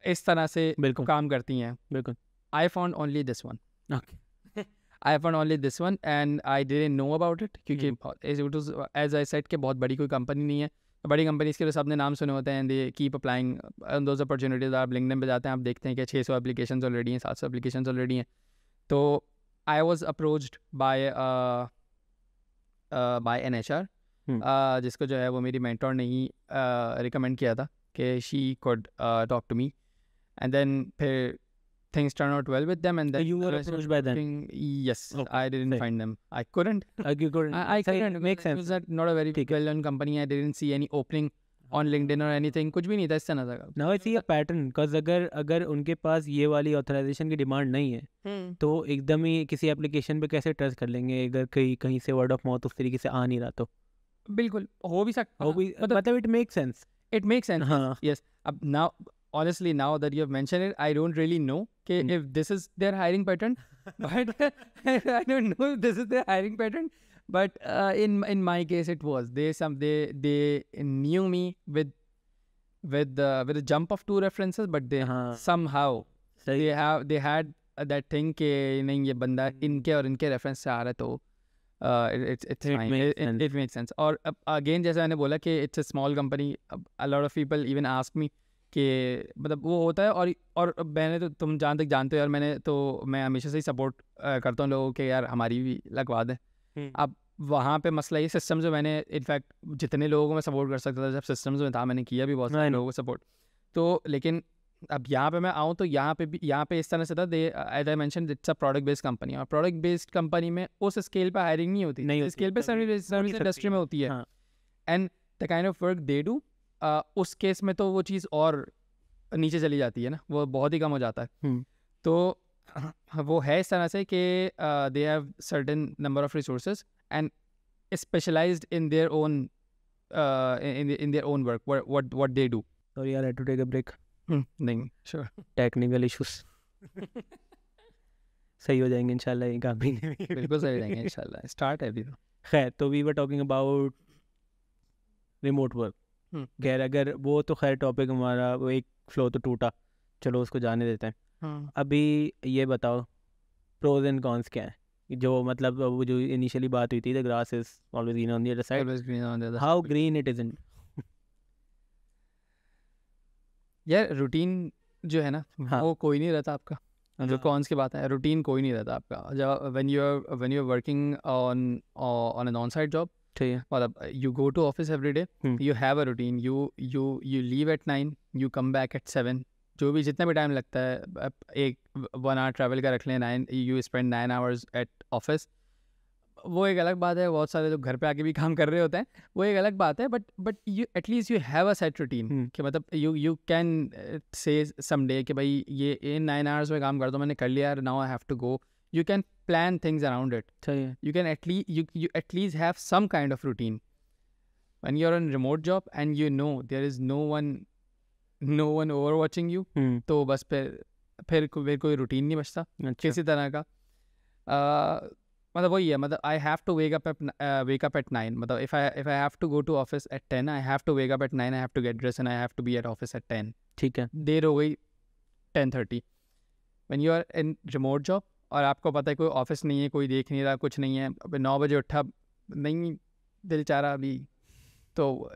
इस तरह से काम करती हैं। बिल्कुल। I found only this one. Okay. I found only this one and I didn't know about it क्योंकि it was, as I said, कि बहुत बड़ी कोई कंपनी नहीं है। बड़ी कंपनीज के तो सबने नाम सुने होते हैं, they keep applying those opportunities. आप लिंक्डइन पे जाते हैं, आप देखते हैं कि 600 एप्लीकेशंस ऑलरेडी हैं, 700 एप्लीकेशंस ऑलरेडी हैं। तो I was approached by NHR, जिसको जो है वो मेरी मेंटोर ने ही रिकमेंड किया था कि she could talk to me, and then फिर things turn out well with them, and then you were approached by them? Yes. Okay. I didn't find them. I couldn't. You couldn't. I couldn't. Makes sense. It was not a very well-known company. I didn't see any opening on LinkedIn or anything. कुछ भी नहीं था इस तरह का। Now I see a pattern, because अगर उनके पास ये वाली ऑथराइजेशन की डिमांड नहीं है तो एकदम ही किसी एप्लीकेशन पे कैसे ट्रस्ट कर लेंगे अगर कहीं से वर्ड ऑफ माउथ उस तरीके से आ नहीं रहा तो। बिल्कुल हो भी सकता, मतलब it make sense. It makes sense. Yes. अब now, honestly, now that you have mentioned it, I don't really know if this is their hiring pattern, but I don't know if this is their hiring pattern. But in my case, it was they knew me with a jump of 2 references, but they somehow they had that thing कि नहीं ये बंदा इनके और इनके reference से आ रहा है, तो it's fine. It makes sense. और again जैसे मैंने बोला कि it's a small company, a lot of people even ask me कि मतलब वो होता है, और मैंने तो तुम जहाँ तक जानते हो यार, मैं हमेशा से ही सपोर्ट करता हूँ लोगों के, यार हमारी भी लगवा दें। अब वहाँ पे मसला ये सिस्टम्स में मैंने इनफैक्ट जितने लोगों को मैं सपोर्ट कर सकता था जब सिस्टम्स में था, मैंने किया भी बहुत सारे लोगों को सपोर्ट। तो लेकिन अब यहाँ पे मैं आऊँ तो यहाँ पे इस तरह से था, as I mention, it's a product based company, और प्रोडक्ट बेस्ड कंपनी में उस स्केल पे हायरिंग नहीं होती, स्केल पे सर्विस इंडस्ट्री में होती है, and the kind of work they do, उस केस में तो वो चीज़ और नीचे चली जाती है ना, वो बहुत ही कम हो जाता है। तो वो है इस तरह से कि they have certain number of resources and specialised in their own in their own work, what they do. Sorry, I had to take a break. नहीं, sure. Technical issues. सही हो जाएंगे इंशाल्लाह एक आध महीने में। बिल्कुल सही हो जाएंगे इंशाल्लाह। स्टार्ट है अभी तो। खैर, तो we were talking about remote work. खैर अगर वो तो खैर टॉपिक हमारा वो एक फ्लो तो टूटा, चलो उसको जाने देते हैं। अभी ये बताओ प्रोज एंड कॉन्स क्या है, जो मतलब वो जो इनिशियली बात हुई थी, the grass is always green on the other side, how green it isn't. यार रूटीन जो है ना, वो कोई नहीं रहता आपका। जो कॉन्स की बात है, रूटीन कोई नहीं रहता आपका। जब when you are working on an on site job, मतलब you go to office every day, you have a routine, you leave at 9, you come back at 7, जो भी जितना भी टाइम लगता है, एक 1 hour ट्रैवल का रख लें, 9 you spend 9 hours at office. वो एक अलग बात है, बहुत सारे लोग घर पे आके भी काम कर रहे होते हैं, वो एक अलग बात है, but you at least you have a set routine कि मतलब यू कैन से समडे कि भाई ये इन 9 hours में काम कर दो, मैंने कर लिया, now I have to go. You can plan things around it. You can you at least have some kind of routine. When you're on remote job and you know there is no one overwatching you, तो बस फिर कोई routine नहीं बचता किसी तरह का। मतलब वही है, मतलब I have to wake up at 9. मतलब if I have to go to office at 10, I have to wake up at 9. I have to get dressed and I have to be at office at 10. ठीक है, देर हो गई 10:30. When you are in remote job और आपको पता है कोई office नहीं है, कोई देख नहीं रहा, कुछ नहीं है, अब 9 बजे उठा, नहीं दिल चाह रहा अभी, तो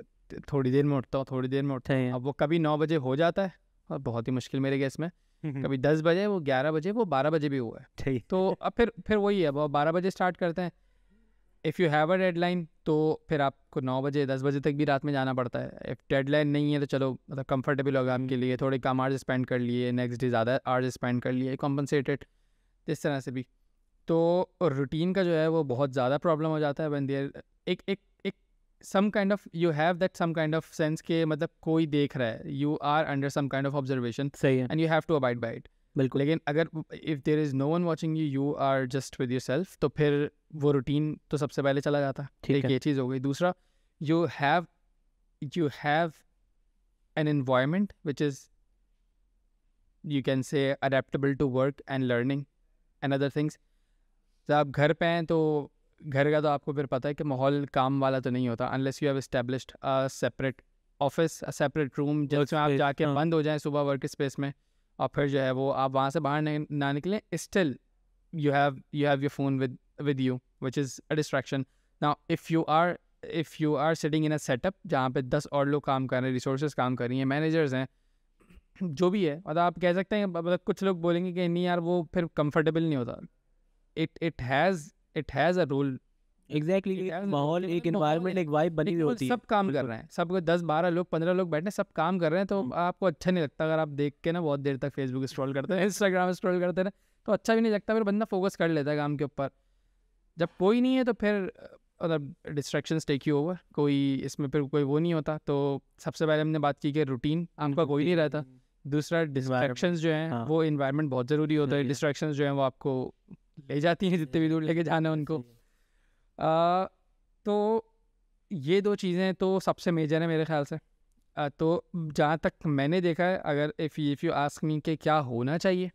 थोड़ी देर में उठता हूँ, थोड़ी देर में उठता हूँ। अब वो कभी 9 बजे हो जाता है, और बहुत ही मुश्किल मेरे केस में, कभी 10 बजे, वो 11 बजे, वो 12 बजे भी हुआ है। तो अब फिर वही है, वो 12 बजे स्टार्ट करते हैं। If you have a deadline तो फिर आपको 9 बजे 10 बजे तक भी रात में जाना पड़ता है। इफ़ डेडलाइन नहीं है तो चलो मतलब कंफर्टेबल होगा आपके लिए, थोड़े कम आवर्स स्पेंड कर लिए, नेक्स्ट डे ज़्यादा आवर्स स्पेंड कर लिए, कॉम्पनसेटेड, इस तरह से भी। तो रूटीन का जो है वो बहुत ज़्यादा प्रॉब्लम हो जाता है व्हेन देयर एक some kind of you have that some kind of sense के मतलब कोई देख रहा है, you are under some kind of observation, सही है, and you have to abide by it. बिल्कुल। लेकिन अगर if there is no one watching you, you are just with yourself, तो फिर वो रूटीन तो सबसे पहले चला जाता है। एक ये चीज़ हो गई। दूसरा, you have an environment which is you can say adaptable to work and learning and other things. जब आप घर पे हैं तो घर का तो आपको फिर पता है कि माहौल काम वाला तो नहीं होता, unless you have established a separate office, a separate room, जिसमें आप जाके बंद हो जाएं सुबह वर्क स्पेस में, और फिर जो है वो आप वहाँ से बाहर ना निकलें, still you have your phone with you, which is a distraction. Now if you are sitting in a setup जहाँ पे 10 और लोग काम कर रहे हैं, रिसोर्सेज काम कर रही हैं, मैनेजर्स हैं, जो भी है, मतलब आप कह सकते हैं, मतलब कुछ लोग बोलेंगे कि नहीं यार वो फिर कंफर्टेबल नहीं होता। it has a role। Exactly, माहौल, एक एनवायरनमेंट, एक वाइब बनी हुई होती है। सब काम कर रहे हैं, सब 10-12 लोग 15 लोग बैठे, सब काम कर रहे हैं, तो आपको अच्छा नहीं लगता अगर आप देख के ना बहुत देर तक फेसबुक स्क्रॉल करते हैं, इंस्टाग्राम स्क्रॉल करते हैं, तो अच्छा भी नहीं लगता। फिर बंदा फोकस कर लेता है काम के ऊपर। जब कोई नहीं है तो फिर मतलब डिस्ट्रैक्शंस टेक यू ओवर, कोई इसमें फिर कोई वो नहीं होता। तो सबसे पहले हमने बात की कि रूटीन आपका कोई नहीं रहता। दूसरा, डिस्ट्रैक्शंस जो हैं वो इन्वायरमेंट बहुत ज़रूरी होता है। डिस्ट्रैक्शंस जो हैं वो आपको ले जाती हैं जितने भी दूर लेके जाना उनको। तो ये 2 चीज़ें तो सबसे मेजर है मेरे ख्याल से। तो जहाँ तक मैंने देखा है, अगर इफ़ यू आस्क मी कि क्या होना चाहिए,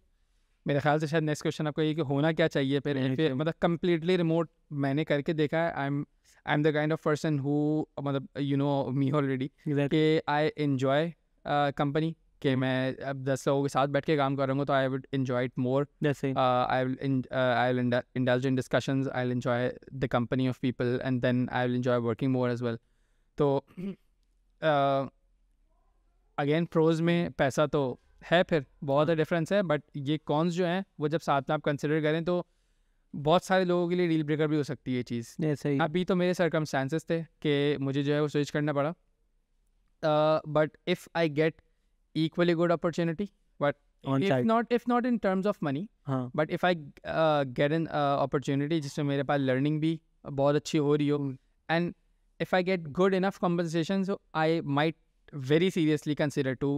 मेरे ख्याल से शायद नेक्स्ट क्वेश्चन आपको ये कि होना क्या चाहिए। फिर मतलब कम्प्लीटली रिमोट मैंने करके देखा है। I am the kind of person who, मतलब यू नो मी ऑलरेडी, कि आई एन्जॉय कंपनी, कि मैं अब 10 लोगों के साथ बैठ के काम करूँगा तो I would enjoy it more. I will indulge in discussions, I'll enjoy the company of people, and then I will enjoy working more as well. तो अगेन प्रोज में पैसा तो है, फिर बहुत डिफरेंस है, बट ये कॉन्स जो हैं वो जब साथ में आप कंसिडर करें तो बहुत सारे लोगों के लिए डील ब्रेकर भी हो सकती है ये चीज़। अभी तो मेरे सर्कमस्टांसेस थे कि मुझे जो है वो स्विच करना पड़ा, but if I get equally good opportunity, but if not in terms of money, but if I get an opportunity जिसमें मेरे पास learning भी बहुत अच्छी हो रही हो, and if I get good enough compensation, so I might very seriously consider to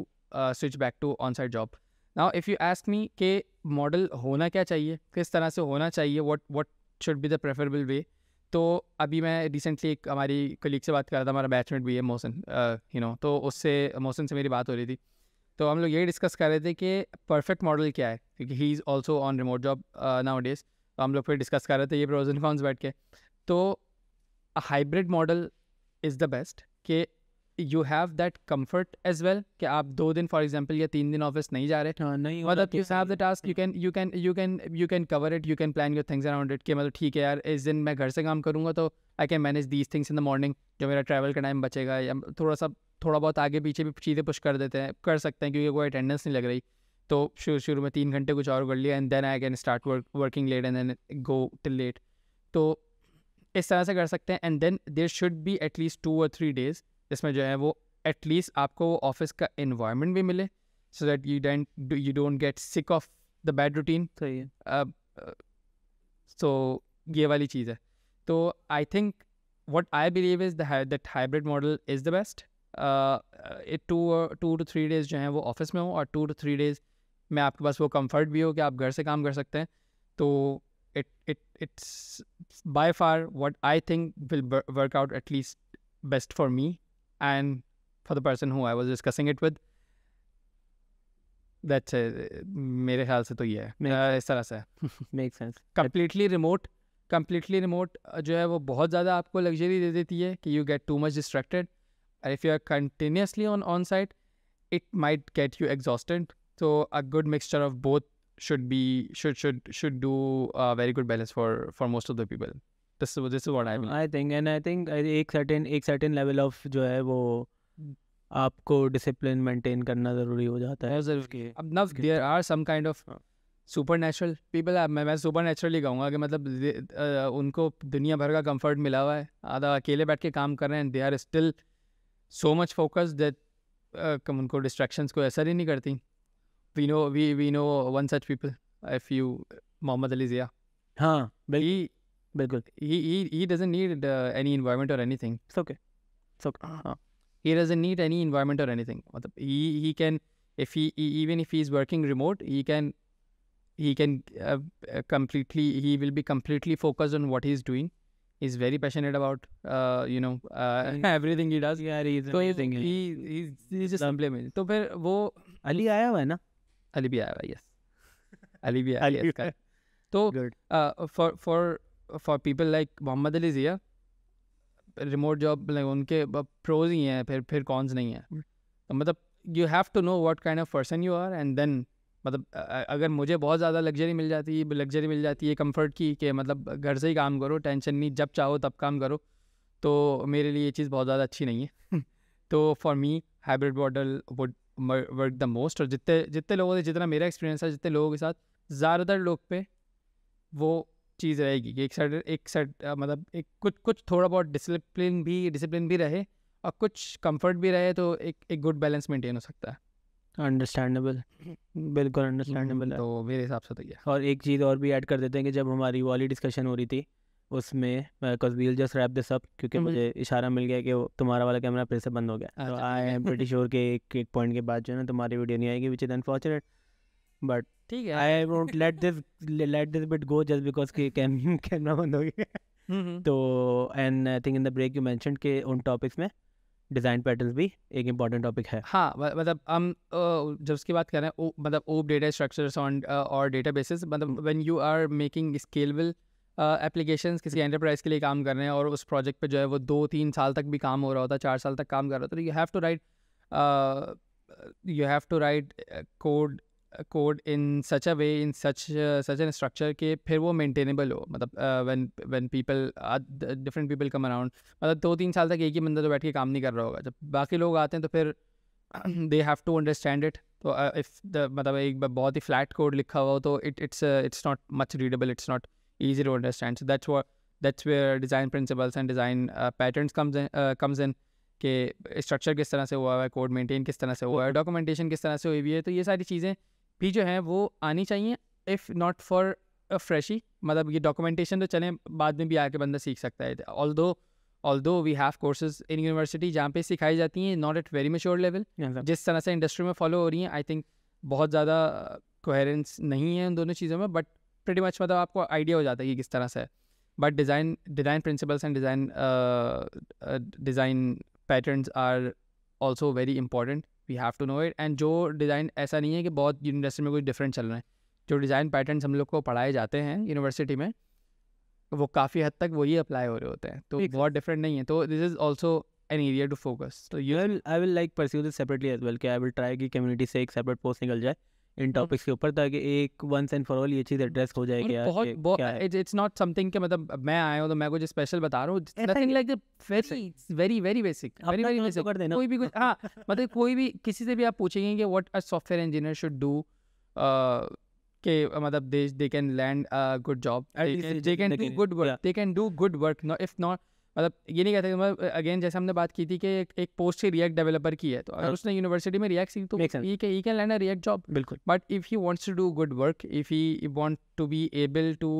switch back to on-site job. Now if you ask me कि model होना क्या चाहिए, किस तरह से होना चाहिए, what should be the preferable way, तो अभी मैं रिसेंटली एक हमारी कलीग से बात कर रहा था, हमारा बैचमेट भी है मोहसिन, तो उससे मोहसिन से मेरी बात हो रही थी। तो हम लोग यही डिस्कस कर रहे थे कि परफेक्ट मॉडल क्या है, क्योंकि he is also on remote job now days. तो हम लोग फिर डिस्कस कर रहे थे ये प्रोज एंड कॉन्स बैठ के। तो hybrid model is the best, कि you have that comfort as well, कि आप 2 दिन फॉर एग्जांपल या 3 दिन ऑफिस नहीं जा रहे, मतलब you have the task, you can cover it, you can plan your things around it, कि मतलब ठीक है यार इस दिन मैं घर से काम करूँगा तो I can manage these things in the morning, जो मेरा ट्रैवल का टाइम बचेगा, या थोड़ा बहुत आगे पीछे भी चीज़ें पुश कर देते हैं, कर सकते हैं, क्योंकि कोई अटेंडेंस नहीं लग रही, तो शुरू में 3 घंटे कुछ और कर लिया, and then I can start working late and then go till late. तो इस तरह से कर सकते हैं, and then there should be at least 2 or 3 days जिसमें जो है वो एटलीस्ट आपको ऑफिस का इन्वायरमेंट भी मिले, so that you don't get sick of the bad routine. सही है। सो ये वाली चीज़ है। तो I think what I believe is that hybrid model is the best. 2 to 3 days जो हैं वो ऑफिस में हो, और 2 to 3 days में आपके पास वो कंफर्ट भी हो कि आप घर से काम कर सकते हैं। तो it's by far what I think will work out at least best for me and for the person who I was discussing it with. That's मेरे ख्याल से तो ये है, इस तरह से Makes sense. completely remote जो है वो बहुत ज़्यादा आपको लग्जरी दे देती है कि you get too much distracted, and if you are continuously on site it might get you exhausted. So a good mixture of both should do a very good balance for most of the people. This is what I mean. I think एक certain level of जो है वो आपको discipline maintain करना ज़रूरी हो जाता है. अब now there are some kind of supernatural people. मैं supernatural ही कहूँगा कि मतलब उनको दुनिया भर का comfort मिला हुआ है, आधा अकेले बैठ के काम कर रहे हैं, they are still so much focused that उनको distractions को असर ही नहीं करती. We know one such people. If you Mohammad Ali Zia. हाँ बिल्कुल. He doesn't need any environment or anything. It's okay. हाँ. He doesn't need any environment or anything. He can, even if he's working remote, he can completely, he will be completely focused on what he's doing. He's very passionate about everything he does. Yeah, he's amazing. He's just amazing. तो फिर वो अली आया हुआ है ना? अली भी आया हुआ है, yes. अली भी आया है. तो for people like Mohammad Ali Zia, remote job like उनके pros ही हैं, फिर cons नहीं है. मतलब you have to know what kind of person you are, and then मतलब अगर मुझे बहुत ज़्यादा लग्जरी मिल जाती है कंफर्ट की कि मतलब घर से ही काम करो, टेंशन नहीं, जब चाहो तब काम करो, तो मेरे लिए ये चीज़ बहुत ज़्यादा अच्छी नहीं है. तो for me hybrid model would work the most. और जितने लोगों से, जितना मेरा एक्सपीरियंस है, जितने लोगों के साथ, ज़्यादातर लोग पे वो चीज़ रहेगी कि एक साइड मतलब एक कुछ थोड़ा बहुत डिसिप्लिन भी रहे और कुछ कंफर्ट भी रहे, तो एक गुड बैलेंस मेंटेन हो सकता है. अंडरस्टैंडेबल, बिल्कुल अंडरस्टैंडेबल है. तो मेरे हिसाब से तो ये. और एक चीज़ और भी ऐड कर देते हैं कि जब हमारी वाली डिस्कशन हो रही थी उसमें, because we'll just wrap this up, क्योंकि मुझे इशारा मिल गया कि तुम्हारा वाला कैमरा फिर से बंद हो गया. तो आई एम प्रीटी श्योर कि एक पॉइंट के बाद जो है ना तुम्हारी वीडियो नहीं आएगी, विच इज़ अनफॉर्चुनेट, बट ठीक है, I won't let this bit go just because कि कैमरा बंद हो गया. तो and I think in the break you mentioned कि उन टॉपिक्स में डिज़ाइन पैटर्न्स भी एक इम्पॉर्टेंट टॉपिक है. हाँ, मतलब हम जब उसकी बात कर रहे हैं, मतलब ओप डेटा स्ट्रक्चर्स और डेटाबेसेस, मतलब when you are making scalable applications, किसी एंटरप्राइज के लिए काम कर रहे हैं और उस प्रोजेक्ट पे जो है वो 2-3 साल तक भी काम हो रहा होता है, 4 साल तक काम कर रहा होता है, तो you have to write code in such a way, in such an structure के फिर वो मेंटेनेबल हो. मतलब when people different people come around, मतलब 2-3 साल तक एक ही बंदा तो बैठ के काम नहीं कर रहा होगा, जब बाकी लोग आते हैं तो फिर they have to understand it. तो इफ मतलब एक बहुत ही फ्लैट कोड लिखा हुआ हो तो it's not much readable, it's not easy to understand. So that's where design principles and design patterns comes in कि स्ट्रक्चर किस तरह से हुआ है, कोड मेंटेन किस तरह से हुआ है, डॉक्यूमेंटेशन किस तरह से हुई है. तो ये सारी चीज़ें भी जो हैं वो आनी चाहिए, if not for a freshie. मतलब ये डॉक्यूमेंटेशन तो चलें बाद में भी आके बंदा सीख सकता है. Although we have courses in university जहाँ पे सिखाई जाती हैं, not at very mature level. जिस तरह से इंडस्ट्री में फॉलो हो रही हैं, आई थिंक बहुत ज़्यादा कोहेरेंस नहीं है उन दोनों चीज़ों में, बट pretty much मतलब आपको आइडिया हो जाता है कि किस तरह से है. But design principles and design patterns are also very important. We have to know it. And जो डिज़ाइन, ऐसा नहीं है कि बहुत यूनिवर्सिटी में कुछ डिफरेंट चल रहा है, जो डिज़ाइन पैटर्न्स हम लोग को पढ़ाए जाते हैं यूनिवर्सिटी में वो काफ़ी हद तक वही अप्लाई हो रहे होते हैं, तो बहुत डिफरेंट नहीं है. तो this is also an area to focus. तो I will like pursue this separately as well, कि आई विल ट्राई कि कम्युनिटी से एक सेपरेट पोस्ट निकल जाए इन टॉपिक्स के ऊपर, ताकि एक वंस एंड फॉर ऑल ये चीज़ एड्रेस हो जाए. कि इट्स नॉट समथिंग कि मतलब मैं आया हूँ तो मैं कुछ स्पेशल बता रहा हूँ. Nothing like very very basic, very basic. कोई भी कुछ, हाँ, मतलब कोई भी किसी से भी आप पूछेंगे कि what a software engineer should do, के मतलब they can land a good job, they can do good work, they can do good work. If not, मतलब ये नहीं कहते. मतलब अगेन जैसे हमने बात की थी कि एक पोस्ट ही रिएक्ट डेवलपर की है, तो अगर उसने यूनिवर्सिटी में रिएक्ट सीखी तो he can land a React job. बिल्कुल. But if he wants to do good work, if he want to be able to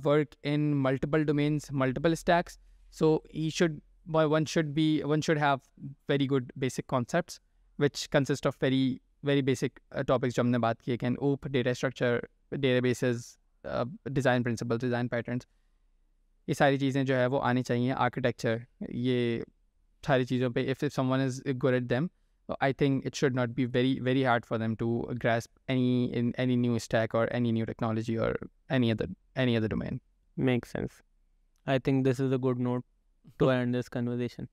work in multiple domains, multiple stacks, so he should one should have very good basic concepts which consist of very basic topics जो हमने बात की, can OOP, data structure, databases, design principles, design patterns, ये सारी चीज़ें जो है वो आनी चाहिए. आर्किटेक्चर, ये सारी चीज़ों पे if someone is good at them, I think it should not be very hard for them to grasp any new stack or any new technology or any other domain. Makes sense. I think this is a good note to end this conversation.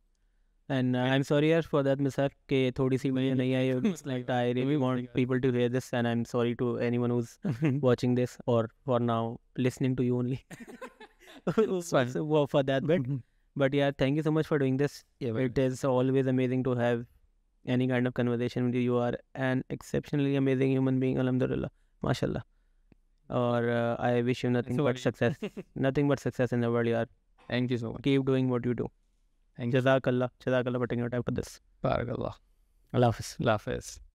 And I'm sorry yaar for that mishap ke thodi si mujhe nahi aayi. It's like I really want people to hear this, and I'm sorry to anyone who's watching this or for now listening to you only. So, for that bit. But yeah, thank you so much for doing this. It is always amazing to have any kind of conversation with you. You are an exceptionally amazing human being, alhamdulillah, mashallah. Or I wish you nothing but success. Nothing but success in the world, yaar. Thank you so much. Keep doing what you do. Thank you. Jazakallah for taking your time for this. Barakallah. Allah Hafiz. Allah Hafiz.